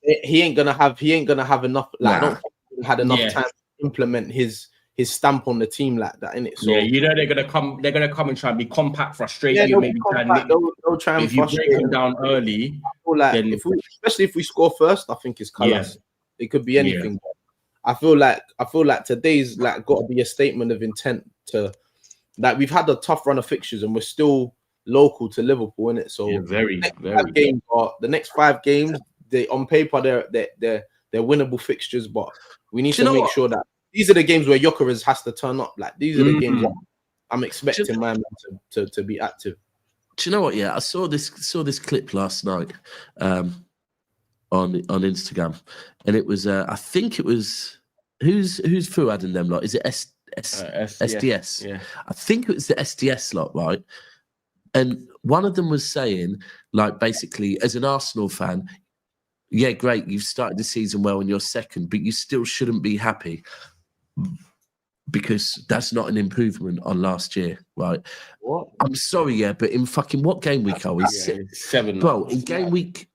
he ain't gonna have enough. Like I don't think he had enough time to implement his stamp on the team like that, innit? So you know they're gonna come and try and be compact, frustrate you, maybe they'll try and if you break them down early. I feel like especially if we score first, I think it's colours. It could be anything. I feel like today's like got to be a statement of intent to like we've had a tough run of fixtures and we're still local to Liverpool, innit? So the next 5 games, they on paper they're winnable fixtures, but we need to make sure that these are the games where Gyökeres has to turn up. Like these are the games that I'm expecting my man to be active. Do you know what? Yeah, I saw this clip last night on Instagram, and it was I think it was who's Fuad and them lot? Is it SDS? Yeah, I think it was the SDS lot, right? And one of them was saying, like, basically, as an Arsenal fan, yeah, great, you've started the season well and you're second, but you still shouldn't be happy because that's not an improvement on last year, right? What? I'm sorry, yeah, but in fucking what game week are we? 7. Bro, in game week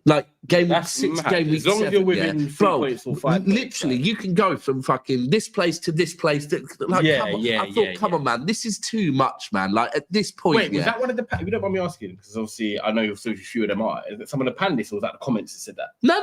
Like game week That's 6, mad. game week As long 7, as you're within yeah. 3 Bro, points or 5 points, literally, like- you can go from fucking this place to this place. Like, Yeah, come on. yeah, I thought, yeah, come yeah. on, man, this is too much, man. Like at this point, Wait, was yeah. that one of the? If you don't mind me asking, because obviously I know you're so few of them are. Is it some of the panelists or was that the comments that said that? No.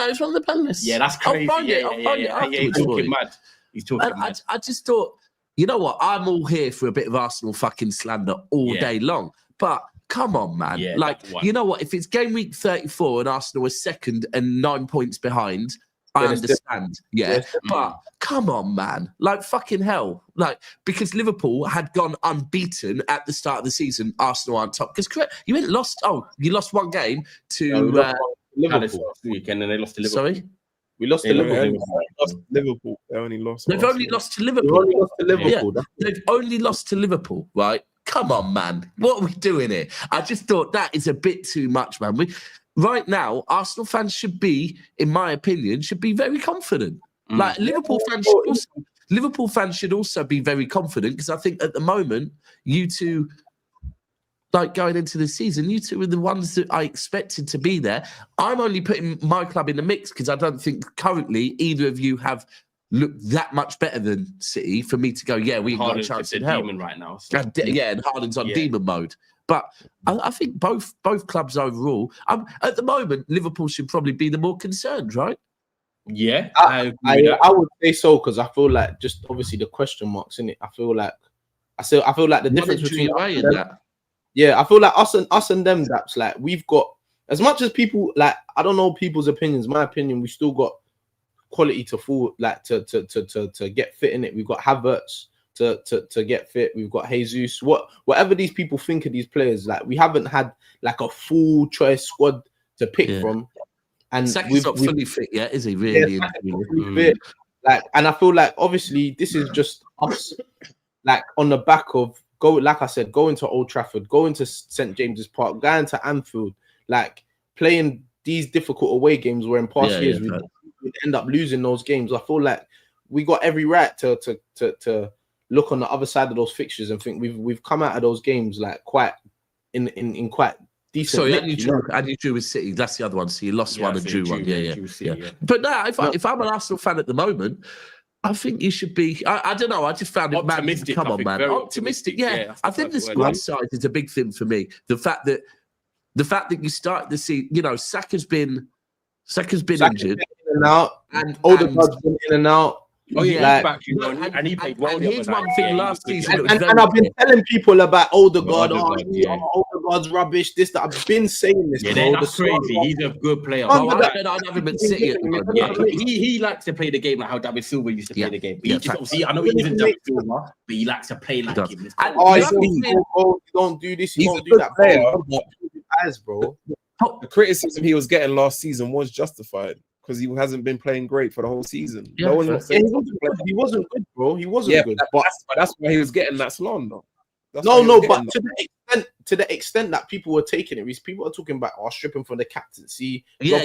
It's from the panelists. Yeah, that's crazy. I'll find it. I'll find it He's afterwards for talking you. mad. He's talking And mad. I just thought, you know what? I'm all here for a bit of Arsenal fucking slander all Yeah. day long. But come on, man. Yeah, like, that one. you know what? If it's game week 34 and Arsenal is second and 9 points behind, I Then it's understand. Yeah. Yes. But come on, man. Like, fucking hell. Like, because Liverpool had gone unbeaten at the start of the season, Arsenal aren't top. Because you ain't lost. Oh, you lost one game to. Palace Liverpool. last week and then they lost to Liverpool. Sorry? We lost to Yeah, Liverpool. yeah. We lost to Liverpool. They only lost. They've only Arsenal. lost to We Liverpool. only lost to Liverpool. Yeah. They've only lost to Liverpool, right? Come on, man. What are we doing here? I just thought that is a bit too much, man. Right now, Arsenal fans should be, in my opinion, very confident. Like Liverpool fans should also be very confident because I think at the moment, you two, like going into the season, you two are the ones that I expected to be there. I'm only putting my club in the mix because I don't think currently either of you have looked that much better than City for me to go, yeah, we got a Harden's chance just a in hell. demon right now. So. And and Harden's on Yeah. demon mode. But I think both clubs overall, at the moment, Liverpool should probably be the more concerned, right? Yeah, I agree with that. would say so because I feel like just obviously the question marks in it. I feel like the difference between us and them, that. yeah, I feel like us and them. That's like we've got as much as people like. I don't know people's opinions. My opinion, we still got quality to full like to get fit in it. We've got Havertz to get fit. We've got Jesus. Whatever these people think of these players, like we haven't had like a full choice squad to pick from. And Saka's not fully fit yet, is he? Really? Yeah, fully fit. Like, and I feel like obviously this is just us, like on the back of going to Old Trafford, going to St James's Park, going to Anfield, like playing these difficult away games where in past years we end up losing those games. I feel like we got every right to look on the other side of those fixtures and think we've come out of those games like quite in quite decent. Sorry, and you drew with City. That's the other one. So you lost one and drew one. Yeah. But no, if I'm an Arsenal fan at the moment, I think you should be. I don't know. I just found it Optimistic, mad. Come I on, think, man. very Optimistic. optimistic. Yeah. Yeah, I think the that's the squad word. size is a big thing for me. The fact that you start to see, Saka's been injured in and out, and Odegaard's been in and out. Oh yeah, Like, he's back, you know, and he played well. and the here's other one night. thing Yeah, he last was good. season. And I've been telling people about Odegaard. Odegaard, yeah. Odegaard's rubbish. This that I've been saying this. Yeah, bro. that's crazy. He's a good player. Oh, I said I'd have him at City at the moment. Yeah, he likes to play the game like how David Silva used to play the game. He just, facts. obviously, I know he isn't David Silva, but he likes to play like does. him. And Oh, the you other thing- don't do this. You He's don't a do good that, player, bro. Bro. The criticism he was getting last season was justified because he hasn't been playing great for the whole season. Yeah, No one's not Yeah, saying he wasn't good, bro. He wasn't good. But that's why he was getting that slander. That's no, why he was but getting to the extent that people were taking it, people are talking about stripping from the captaincy. Yeah.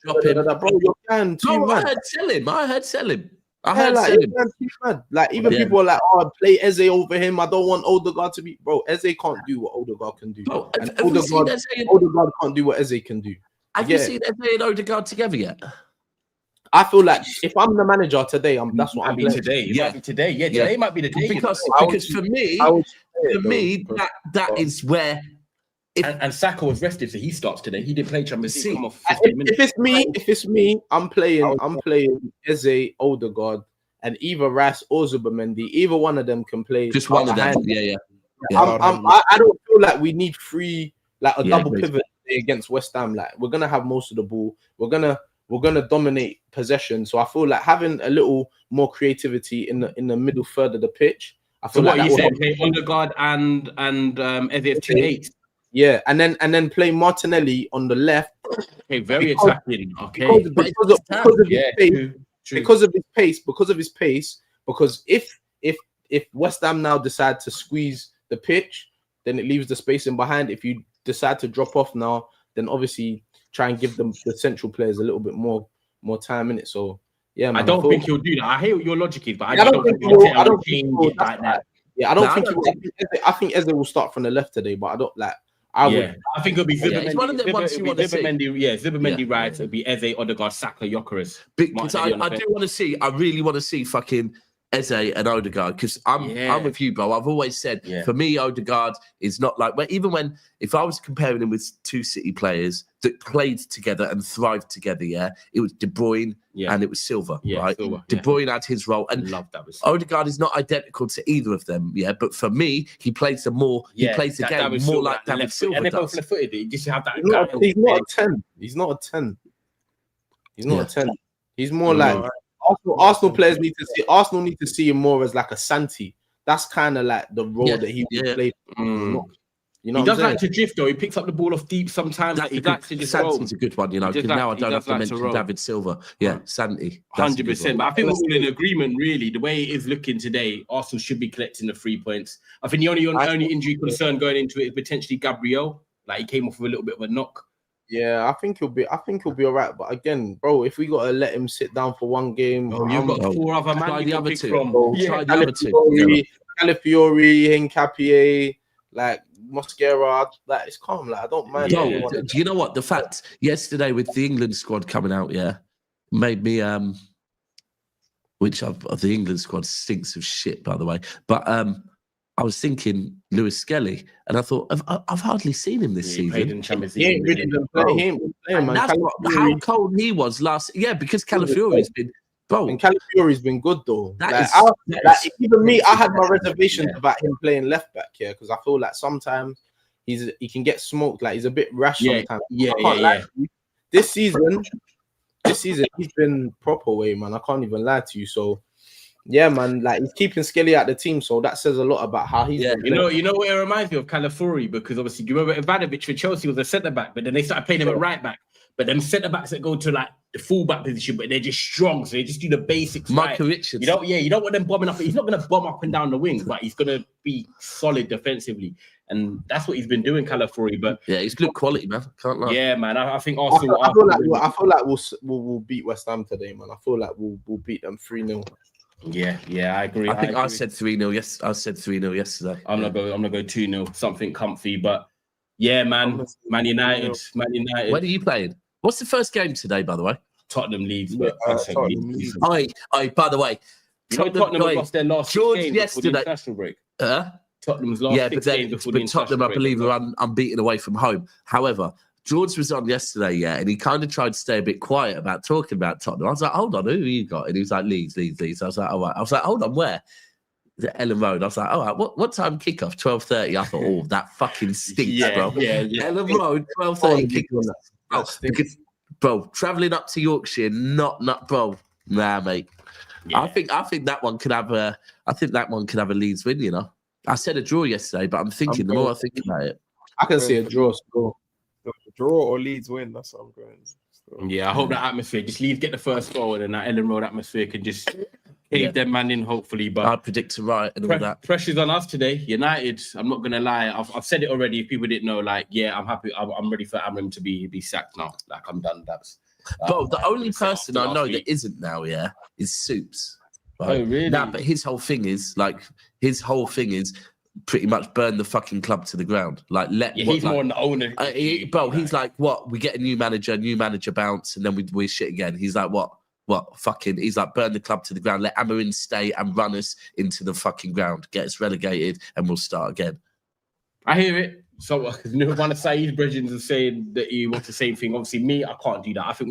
Drop him. Bro, you're going too No, I mad. heard sell him. I heard sell him. You're going too mad. Like even Yeah. people are like, "Oh, play Eze over him. I don't want Odegaard to be." Bro, Eze can't do what Odegaard can do. Bro, And have we seen Odegaard can't do what Eze can do. Have you seen Eze and Odegaard together yet? I feel like if I'm the manager today, that's what I'm Might be playing. today. It Yeah. might be today. Yeah, today might be the day. Because for me, I would say it, though, that is where and Saka was rested, so he starts today. He did play Champions League. See, Come off 15 minutes. If it's me, I'm playing Eze, Odegaard, and either Rice or Zubimendi. Either one of them can play. just one of them. behind. Yeah. I don't feel like we need a Yeah, double great. pivot against West Ham. Like we're gonna have most of the ball. We're gonna dominate possession. So I feel like having a little more creativity in the middle third of the pitch. I So feel what like are that you will saying? Play Odegaard and Eze as 2-8. yeah, and then play Martinelli on the left. Okay, very Because- attacking. Okay. Because of his pace. Because if West Ham now decide to squeeze the pitch, then it leaves the space in behind. If you decide to drop off now, then obviously try and give them the central players a little bit more time in it. So yeah, man, I don't think he'll do that. I hear what your logic is, but I I don't think he'll I don't change think it like that. yeah, I don't No, think I he don't will. I think Eze will start from the left today, but I don't like. I yeah, would. I think it'll be Yeah, it's one of them ones you want to see. Zubimendi right. It'll be Eze, Odegaard, Saka, Gyökeres. Because I do want to see. I really want to see fucking Eze and Odegaard, because I'm with you, bro. I've always said for me, Odegaard is not like if I was comparing him with two City players that played together and thrived together, it was De Bruyne and it was Silva, right? Silva, De Bruyne had his role, and love that. Odegaard is not identical to either of them, but for me, he plays the more he plays the game more like David Silva and they're does. both left-footed. You just have that. He's not a 10. He's not a 10. He's not a 10. He's more like Arsenal players need to see. Arsenal need to see him more as like a Santi. That's kind of like the role that he played. You know, he does like to drift though. He picks up the ball off deep sometimes. He likes to just Santi's a good one, you know. Because now I don't have to mention David Silva. Yeah, Santi, 100%. But I think we're all in agreement, really. The way it is looking today, Arsenal should be collecting the 3 points. I think the only injury concern going into it is potentially Gabriel. Like he came off with a little bit of a knock. Yeah, I think he'll be all right. But again, bro, if we gotta let him sit down for one game, you've got 4 other man. Try the other two. Try the other two. Calafiori, Hincapié, like Mosquera, like it's calm. Like I don't mind. Do you know what? The fact yesterday with the England squad coming out, made me the England squad stinks of shit, by the way. But I was thinking Lewis Skelly, and I thought I've hardly seen him this season. He ain't really been playing. How cold he was last. Yeah, because Calafiori's been. Bro, and Calafiori's been good though. Even me, I had my reservations about him playing left back here because I feel like sometimes he can get smoked. Like he's a bit rash sometimes. This season he's been proper way, man. I can't even lie to you. So yeah, man, like he's keeping Skelly out the team, so that says a lot about how he's. You know what it reminds me of Calafiori, because obviously you remember Ivanovic for Chelsea was a centre back, but then they started playing him at right back. But them centre backs that go to like the fullback position, but they're just strong, so they just do the basics. Michael Richards. You don't want them bombing up. He's not going to bomb up and down the wing, but he's going to be solid defensively, and that's what he's been doing, Calafiori. But he's good quality, man. Can't lie. Yeah, man. I think Arsenal. I feel like we'll beat West Ham today, man. I feel like we'll beat them 3-0. Yeah, I agree. I think I said 3-0. Yes, I said 3-0 yesterday. I'm gonna go 2-0, something comfy. But yeah, man, Man United. When are you playing? What's the first game today, by the way? Tottenham Leeds. By the way, Tottenham lost their last George game yesterday. Before the international break. Tottenham's last game before the international Tottenham, break. I believe, are unbeaten away from home. However, George was on yesterday, and he kind of tried to stay a bit quiet about talking about Tottenham. I was like, hold on, who you got? And he was like, Leeds. I was like, all right. I was like, hold on, where? The Ellen Road. I was like, all right, what time kickoff? 12:30. I thought, that fucking stinks, bro. Yeah. Ellen Road, 12:30 kickoff. Because, bro, traveling up to Yorkshire, not, bro. Nah, mate. Yeah. I think that one could have a. I think that one could have a Leeds win. You know, I said a draw yesterday, but I'm thinking the more I think about it, I can see a draw. Draw or Leeds win. That's what I'm going. So. Yeah, I hope that atmosphere just Leeds get the first goal, and then that Ellen Road atmosphere can just cave them man in. Hopefully, but I predict to right and all that. Pressure's on us today. United. I'm not gonna lie. I've said it already. If people didn't know, like, I'm happy. I'm ready for Amorim to be sacked now. Like, I'm done. Bro, the only person I know that isn't now, is Soups. Right? Oh, really? Nah, but his whole thing is pretty much burn the fucking club to the ground. Like, he's more an owner. He's like, what? We get a new manager bounce, and then we shit again. He's like, what? He's like, burn the club to the ground. Let Amorim stay and run us into the fucking ground. Get us relegated, and we'll start again. I hear it. So one of Saeed's brethren is saying that he wants the same thing. Obviously, me, I can't do that. I think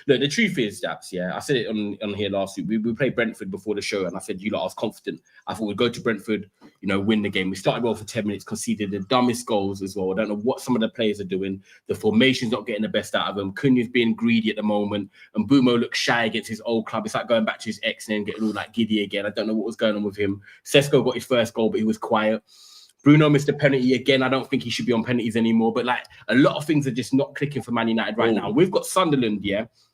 the truth is that, I said it on here last week. We played Brentford before the show, and I said, I was confident. I thought we'd go to Brentford, win the game. We started well for 10 minutes, conceded the dumbest goals as well. I don't know what some of the players are doing. The formation's not getting the best out of them. Cunha's being greedy at the moment, and Bumo looks shy against his old club. It's like going back to his ex and then getting all like giddy again. I don't know what was going on with him. Sesko got his first goal, but he was quiet. Bruno missed a penalty again. I don't think he should be on penalties anymore. But like a lot of things are just not clicking for Man United right now. We've got Sunderland,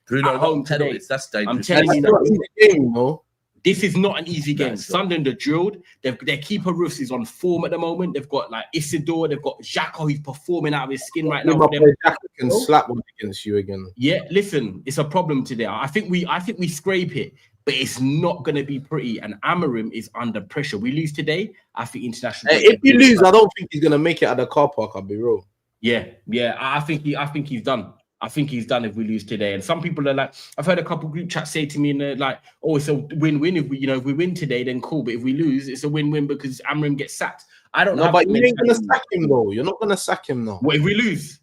Bruno at home penalties. That's dangerous. I'm telling you, this is not an easy game. Sunderland are drilled. Their keeper Roos is on form at the moment. They've got like Isidore. They've got Xhaka, who's performing out of his skin right now. Xhaka can slap one against you again. Yeah, listen, it's a problem today. I think we scrape it. But it's not going to be pretty, and Amorim is under pressure. We lose today, I think international. If you lose, I don't think he's going to make it at the car park. I'll be real. Yeah. I think he's done. I think he's done if we lose today. And some people are like, I've heard a couple group chats say to me, like, oh, it's a win-win if we win today, then cool. But if we lose, it's a win-win because Amorim gets sacked. I don't know. No, but you ain't gonna sack him though. You're not gonna sack him now. What if we lose?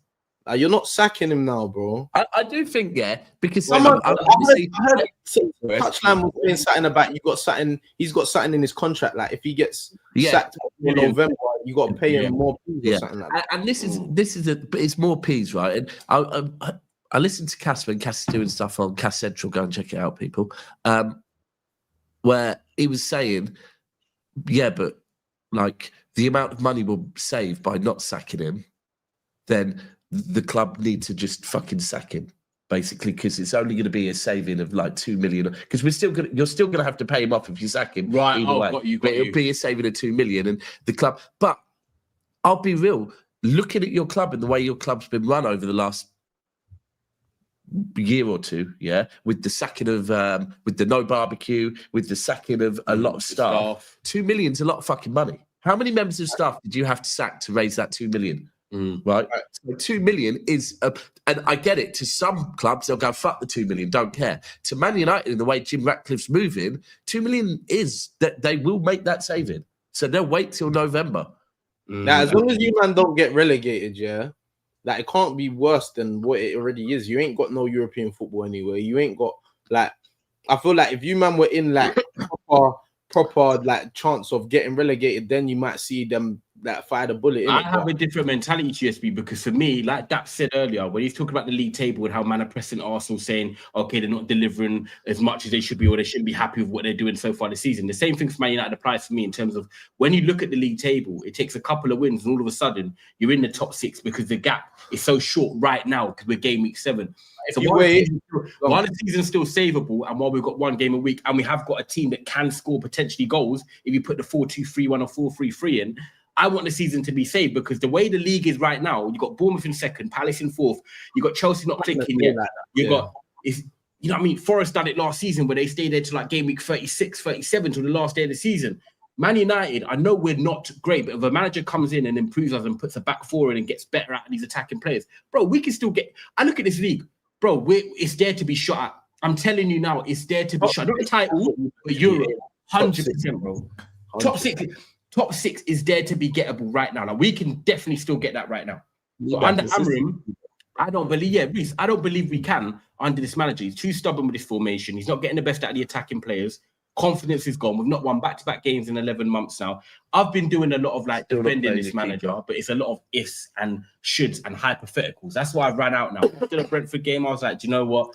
You're not sacking him now, bro. I do think, because Someone, I I heard Touchline was saying something about he's got something in his contract. Like if he gets sacked in November, you got to pay him more or something like that. And this is it's more peas, right? And I listened to Cass when Cass is doing stuff on Cass Central. Go and check it out, people. Where he was saying, but like the amount of money we'll save by not sacking him, then the club need to just fucking sack him, basically, because it's only going to be a saving of like 2 million. Because you're still going to have to pay him off if you sack him, right? Either way. Got you. It'll be a saving of 2 million, and the club. But I'll be real. Looking at your club and the way your club's been run over the last year or two, with the sacking of with the no barbecue, with the sacking of a lot of staff, 2 million's a lot of fucking money. How many members of staff did you have to sack to raise that 2 million? Right, so 2 million is, and I get it. To some clubs, they'll go fuck the 2 million, don't care. To Man United, in the way Jim Ratcliffe's moving, 2 million is that they will make that saving. So they'll wait till November. Now, as long as you man don't get relegated, like it can't be worse than what it already is. You ain't got no European football anywhere. You ain't got like. I feel like if you man were in like proper like chance of getting relegated, then you might see them that fire the bullet. I have a different mentality to SB because for me, like Dap said earlier, when he's talking about the league table and how man are pressing Arsenal, saying, okay, they're not delivering as much as they should be, or they shouldn't be happy with what they're doing so far this season. The same thing for Man United applies for me in terms of when you look at the league table, it takes a couple of wins and all of a sudden you're in the top 6 because the gap is so short right now because we're game week 7. So while the season's still savable and while we've got one game a week and we have got a team that can score potentially goals if you put the 4-2-3-1 or 4-3-3 in, I want the season to be saved because the way the league is right now, you got Bournemouth in 2nd, Palace in 4th, you got Chelsea not clicking yet. You know what I mean? Forest done it last season where they stayed there to like game week 36, 37 till the last day of the season. Man United, I know we're not great, but if a manager comes in and improves us and puts a back four in and gets better at these attacking players, bro, we can still get. I look at this league, bro. It's there to be shot at. I'm telling you now, it's there to be shot. Not the title, but Europe, 100%, bro. 100%. Top 6 is there to be gettable right now. Like we can definitely still get that right now. So under Amorim, I don't believe. Reece, I don't believe we can under this manager. He's too stubborn with this formation. He's not getting the best out of the attacking players. Confidence is gone. We've not won back-to-back games in 11 months now. I've been doing a lot of like defending this manager, but it's a lot of ifs and shoulds and hypotheticals. That's why I ran out now. After the Brentford game, I was like, do you know what?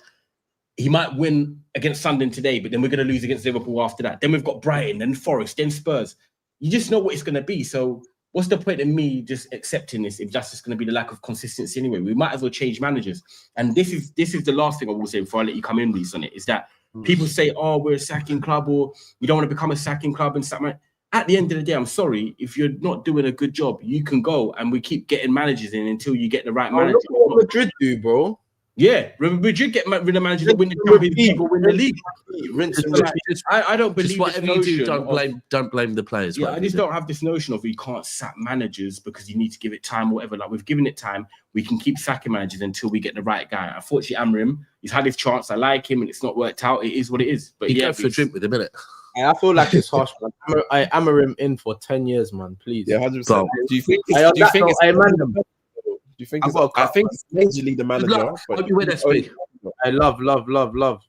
He might win against Sunderland today, but then we're going to lose against Liverpool after that. Then we've got Brighton, then Forest, then Spurs. You just know what it's going to be. So what's the point in me just accepting this if that's just going to be the lack of consistency anyway? We might as well change managers. And this is the last thing I will say before I let you come in, Reece, on it, is that people say, oh, we're a sacking club or we don't want to become a sacking club and stuff. At the end of the day, I'm sorry, if you're not doing a good job, you can go and we keep getting managers in until you get the right manager. Look at what Madrid do, bro. Yeah, Madrid get rid of managers that win the Champions League or win the league. I don't believe whatever you do, don't blame the players. Yeah, I just don't have this notion of you can't sack managers because you need to give it time or whatever. Like we've given it time, we can keep sacking managers until we get the right guy. Unfortunately, Amorim, he's had his chance. I like him, and it's not worked out. It is what it is. But go for a drink with him, innit? I feel like it's harsh, man. Amorim in for 10 years, man. Please. Yeah, 100%. Do you think it's I think it's majorly the manager. But you win SP. I love. Oh,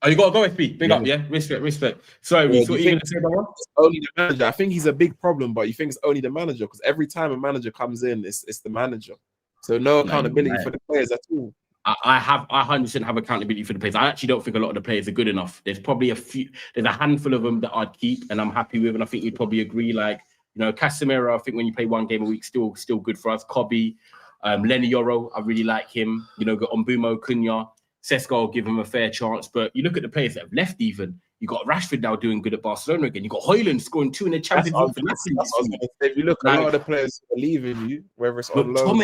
you gotta go SP. Big up, yeah. Respect. Sorry, Reece, what are you gonna say about one? Only the manager. I think he's a big problem, but you think it's only the manager because every time a manager comes in, it's the manager. So no accountability for the players at all. I 100% have accountability for the players. I actually don't think a lot of the players are good enough. There's probably there's a handful of them that I'd keep and I'm happy with, and I think you'd probably agree. Like, you know, Casemiro, I think when you play one game a week, still good for us. Kobe, Lenny Yoro, I really like him. You know, got Mbumo, Cunha, Sesko, I'll give him a fair chance. But you look at the players that have left even. You got Rashford now doing good at Barcelona again. You got Højlund scoring 2 in the Champions League. If you look at a lot of the players who are leaving you, whether it's on loan.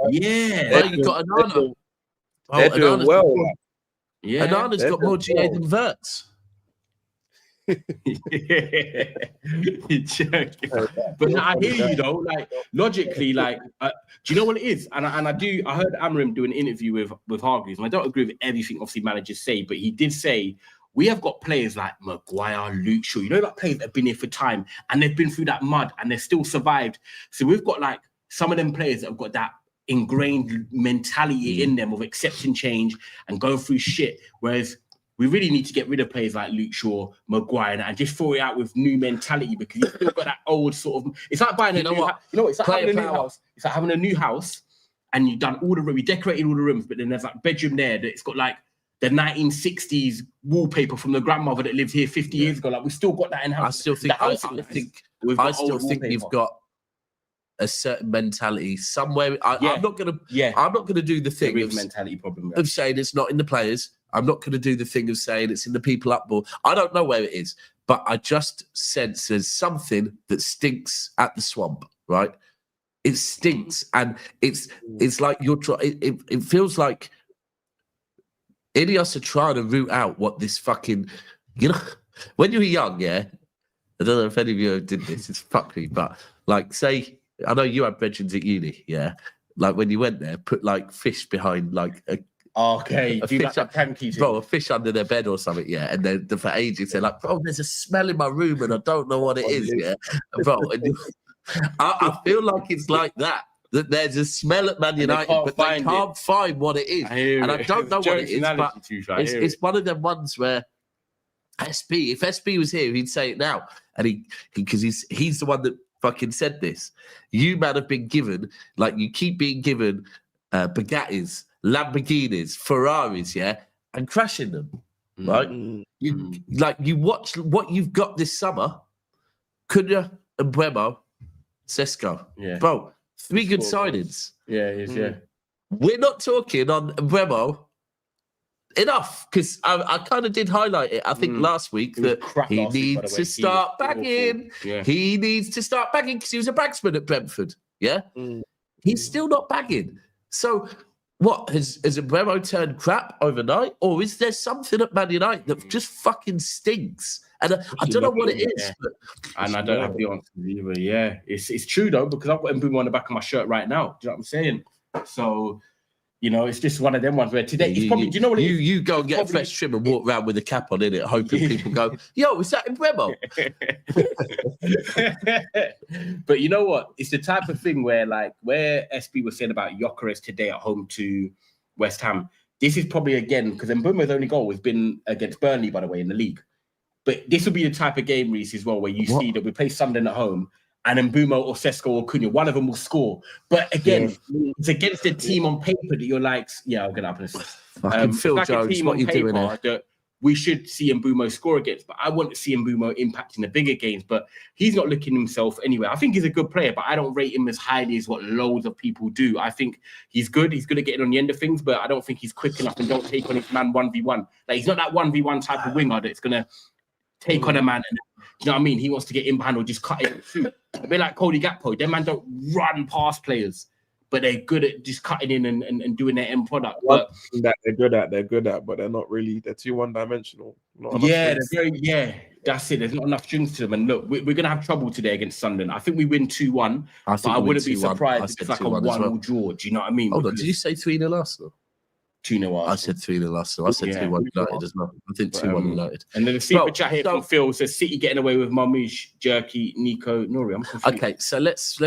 Yeah. You got Anana. They're doing well. Yeah. Anana's got more GA than Wirtz. But no, I hear you though. Like logically, like do you know what it is? And I heard Amorim do an interview with Hargreaves, and I don't agree with everything obviously managers say, but he did say we have got players like Maguire, Luke Shaw. You know, like players that have been here for time and they've been through that mud and they've still survived. So we've got like some of them players that have got that ingrained mentality in them of accepting change and going through shit, whereas we really need to get rid of players like Luke Shaw, Maguire, and just throw it out with new mentality, because you've still got that old sort of. It's like buying a new house. You know, it's like having a new house. It's like having a new house, and you've done all the rooms, you decorated all the rooms, but then there's like bedroom there that it's got like the 1960s wallpaper from the grandmother that lived here 50 years ago. Like we still got that in house. I still think you've got a certain mentality somewhere. I'm not gonna do the thing of mentality problem of saying it's not in the players. I'm not gonna do the thing of saying it's in the people up ball. I don't know where it is, but I just sense there's something that stinks at the swamp, right? It stinks, and it's like you're trying. It feels like Ineos are trying to root out what this fucking, you know, when you were young, yeah. I don't know if any of you did this. It's fuck me, but like, say, I know you had bedrooms at uni, yeah. Like when you went there, put like fish behind like a fish under their bed or something, yeah. And then for ages they're like, bro, there's a smell in my room and I don't know what it is, yeah, bro. And I feel like it's like that. That there's a smell at Man United, but they can't find what it is. And I don't know what it is, but it's one of them ones where if SB was here, he'd say it now. And because he's the one that fucking said this. You man have been given, like you keep being given Bugattis, Lamborghinis, Ferraris, yeah, and crashing them, right? You watch what you've got this summer, Cunha and Buemo, Sesko, bro. 3 good signings. Yeah, it is, yeah. We're not talking on Bremo enough, because I kind of did highlight it, I think, last week, that he needs to start bagging. Yeah. He needs to start bagging because he was a bagsman at Brentford. Yeah? He's still not bagging. So what, has Bremo turned crap overnight? Or is there something at Man United that just fucking stinks? And I don't know what it is. But and I don't have the answer either. Yeah, it's true though, because I've got Mbeumo on the back of my shirt right now. Do you know what I'm saying? So, you know, it's just one of them ones where today it's probably. Do you know what it is? You go and get a fresh trim and walk around with a cap on in it, hoping people go, "Yo, is that Mbeumo?" But you know what? It's the type of thing where SB was saying about Gyökeres today at home to West Ham. This is probably again because Mbeumo's only goal has been against Burnley, by the way, in the league. But this will be the type of game, Reece, as well, where you see that we play Sunderland at home and Mbeumo or Sesko or Cunha, one of them will score. But again, it's against a team on paper that you're like, yeah, I'll get up and assist. Phil Jones, what you doing there? That we should see Mbeumo score against, but I want to see Mbeumo impacting the bigger games. But he's not looking himself anywhere. I think he's a good player, but I don't rate him as highly as what loads of people do. I think he's good. He's good at getting on the end of things, but I don't think he's quick enough and don't take on his man 1v1. Like he's not that 1v1 type of winger that's going to take on a man, and you know what I mean? He wants to get in behind or just cut it through. A bit like Cody Gakpo. Them man don't run past players, but they're good at just cutting in and doing their end product. But that they're good at, but they're not really. They're too one-dimensional. That's it. There's not enough strings to them. And look, we're gonna have trouble today against Sunderland. I think we win 2-1. But I wouldn't be surprised if it's like a 1-1 draw. Do you know what I mean? Hold on, did you say 3-0 Arsenal? 2-0 Arsenal. I said 3-0 Arsenal. I said 2-1 United as well. I think 2-1 United. And then the super chat here from Phil says City getting away with Marmoush, Jerky, Nico, Nori. I'm confused. Okay, so let's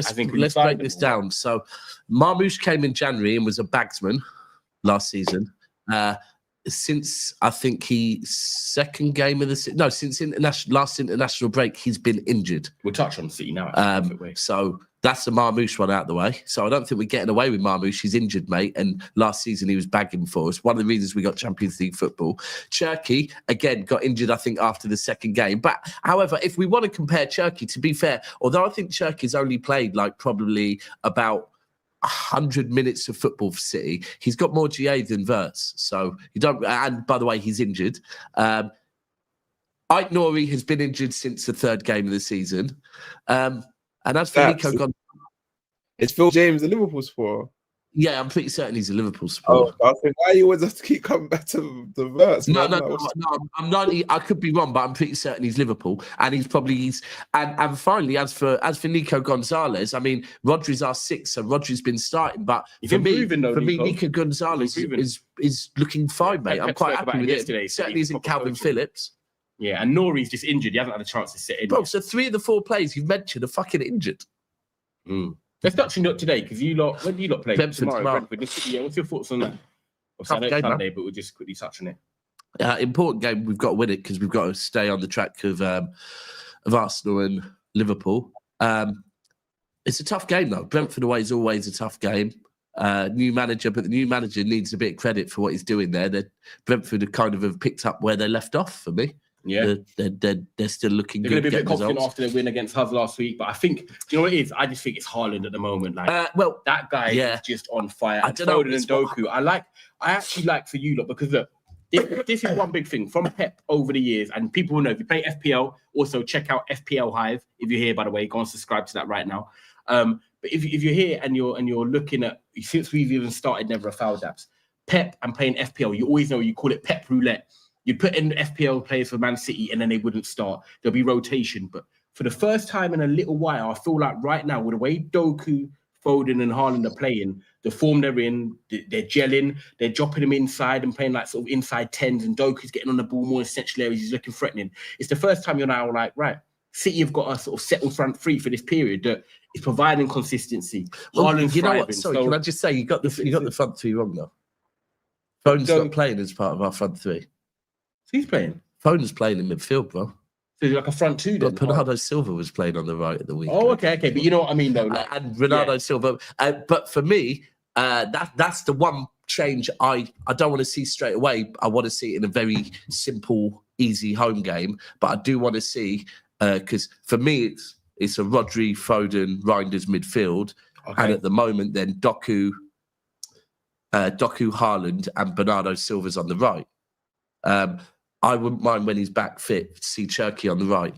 break this down. So Marmoush came in January and was a bagsman last season. Since I think since last international break, he's been injured. We'll touch on City now. So that's the Marmoush one out of the way. So I don't think we're getting away with Marmoush. He's injured, mate. And last season he was bagging for us. One of the reasons we got Champions League football. Cherky, again, got injured, I think, after the second game. But however, if we want to compare Cherky, to be fair, although I think Cherky's only played like probably about 100 minutes of football for City, he's got more GA than Verts. So you don't. And by the way, he's injured. Ait Nori has been injured since the third game of the season. And as for Nico, it's Phil James and Liverpool's for. Yeah, I'm pretty certain he's a Liverpool Oh, supporter. I think why you always have to keep coming back to the verse? No, man? no, Like, no, no. I'm 90. I could be wrong, but I'm pretty certain he's Liverpool, and and finally, as for Nico Gonzalez, I mean, Rodri's our 6, so Rodri's been starting, but He's for me, improving though, Nico Gonzalez He's improving. is looking fine, mate. I'm Pep quite spoke happy about with it it. yesterday, said Certainly he's isn't proper Calvin coaching. Phillips, Yeah, and Nori's just injured. He hasn't had a chance to sit in. bro. yet. So 3 of the 4 players you've mentioned are fucking injured. Let's touch on today because you lot. When do you lot play? Brentford tomorrow. Brentford. Yeah, what's your thoughts on that? Obviously, I know Tough it's game, man. Sunday, but we'll just quickly touch on it. Important game. We've got to win it because we've got to stay on the track of Arsenal and Liverpool. It's a tough game though. Brentford away is always a tough game. New manager, but the new manager needs a bit of credit for what he's doing there. Brentford have picked up where they left off for me. Yeah, they're still looking they're good. going to be a bit getting confident results. after their win against Hove last week. But I think, do you know what it is? I just think it's Haaland at the moment. Like, Well, that guy yeah. is just on fire. I And don't know, Foden it's and Doku. I actually like for you lot because look, this is one big thing from Pep over the years, and people will know if you play FPL. Also, check out FPL Hive if you're here. By the way, go and subscribe to that right now. But if you're here and you're looking at since we've even started Never a Foul Daps, Pep and playing FPL, you always know you call it Pep Roulette. You put in FPL players for Man City and then they wouldn't start. There'll be rotation. But for the first time in a little while, I feel like right now, with the way Doku, Foden and Haaland are playing, the form they're in, they're gelling, they're dropping them inside and playing like sort of inside 10s, and Doku's getting on the ball more in central areas. He's looking threatening. It's the first time you're now like, right, City have got a sort of settled front three for this period that is providing consistency. Haaland's you know thriving. what? Sorry, So can I just say you got the front three wrong though. Foden's not playing as part of our front three. he's playing. Foden's playing in midfield, bro. So he's like a front two then. But Bernardo Silva was playing on the right at the weekend. Oh, okay. But you know what I mean, though. Like, And Bernardo Silva. But for me, that's the one change I don't want to see straight away. I want to see it in a very simple, easy home game. But I do want to see, because for me, it's a Rodri, Foden, Reinders midfield. okay. And at the moment, then Doku, Haaland, and Bernardo Silva's on the right. I wouldn't mind when he's back fit to see Cherky on the right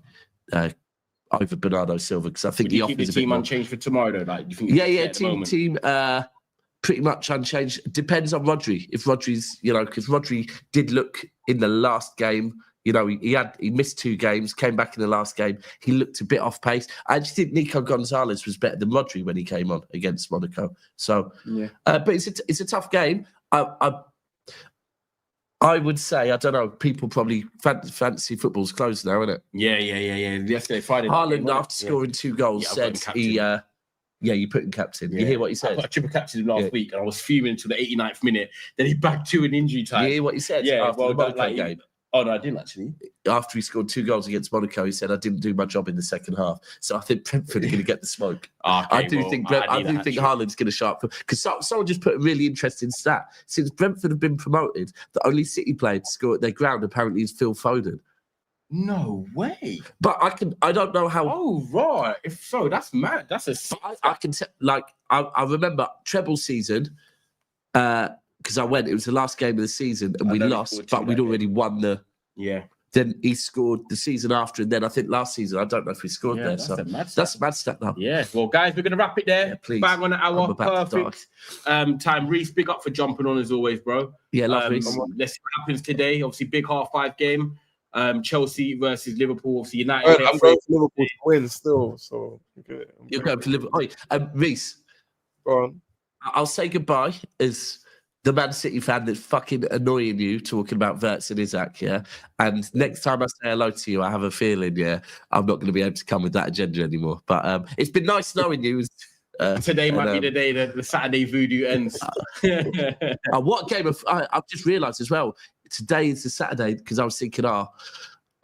over Bernardo Silva because I think Would you keep the team unchanged for tomorrow, though? Like, you think? Team pretty much unchanged. Depends on Rodri. If Rodri's, because Rodri did look in the last game. He missed 2 games, came back in the last game. He looked a bit off pace. I just think Nico Gonzalez was better than Rodri when he came on against Monaco. So, but it's a tough game. I would say, I don't know, people probably fancy football's closed now, isn't it? Yeah. Yesterday, Friday. Haaland, after scoring 2 goals, Yeah, said you put him captain. Yeah. You hear what he I said? got a triple captain last week, and I was fuming until the 89th minute. Then he backed 2 in injury time. You hear what he said after the Monaco game? Oh, no, I didn't actually. After he scored 2 goals against Monaco, he said, I didn't do my job in the second half. So I think Brentford are going to get the smoke. I do think Haaland's going to show up. Because someone just put a really interesting stat. Since Brentford have been promoted, the only City player to score at their ground apparently is Phil Foden. No way. But I don't know how. Oh, right. If so, that's mad. That's I can tell, I remember treble season, because it was the last game of the season and we lost, but we'd already won the. Yeah. Then he scored the season after, and then I think last season, I don't know if he scored there. That's a mad stat now. Yeah. Well, guys, we're going to wrap it there. Yeah, please. Bang on the hour. I'm about to Perfect. Time. Reece, big up for jumping on as always, bro. Yeah, love Reece. Let's see what happens today. Obviously, big half-5 game. Chelsea versus Liverpool. Obviously, United. I'm going for Liverpool to win still, so good. You're going for Liverpool. Reece, Go on. I'll say goodbye as the Man City fan that's fucking annoying you talking about Wirtz and Isaac, yeah? And next time I say hello to you, I have a feeling, I'm not going to be able to come with that agenda anymore. But it's been nice knowing you. Today might be the day that the Saturday voodoo ends. What game of... I've just realised as well, today is the Saturday because I was thinking,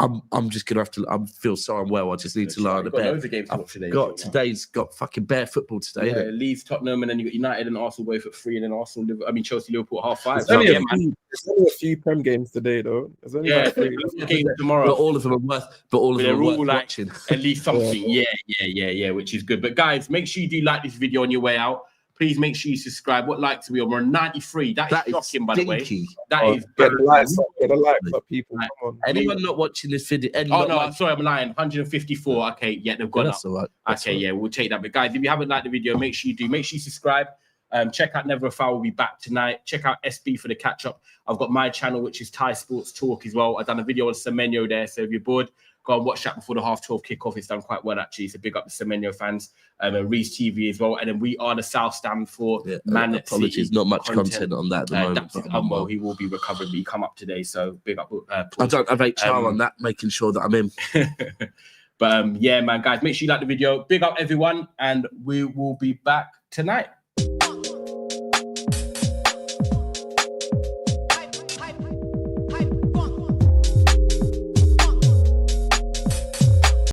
I'm just gonna have to. I feel so unwell. I just need to lie on the bed. Loads of games to watch today. Today's got fucking bare football today. Yeah, Leeds, Tottenham, and then you got United and Arsenal both at 3, and then Chelsea, Liverpool at 5:30. There's only a few Prem games today, though. There's only like 3 games tomorrow. But all of them are worth. Watching. At least something. Yeah, which is good. But guys, make sure you do like this video on your way out. Please make sure you subscribe. What likes are we on? We're on 93. That is shocking, by the way. That is get the likes up, people. Come on. Anyone not watching this video? I'm sorry, I'm lying. 154. Okay, yeah, they've gone up. All right. Okay, yeah, we'll take that. But guys, if you haven't liked the video, make sure you do. Make sure you subscribe. Check out Never a Foul. Will be back tonight. Check out SB for the catch up. I've got my channel, which is Thai Sports Talk as well. I've done a video on Semenyo there, so if you're bored, go and watch that before the 12:30 kickoff. It's done quite well actually. So big up the Semenyo fans. And Reese TV as well. And then we are the South stand for Man Apologies, City not much content on that at the moment. That's unwell. He will be recovering, but he come up today. So big up. I don't have HR on that, making sure that I'm in. But yeah, man, guys, make sure you like the video. Big up everyone, and we will be back tonight.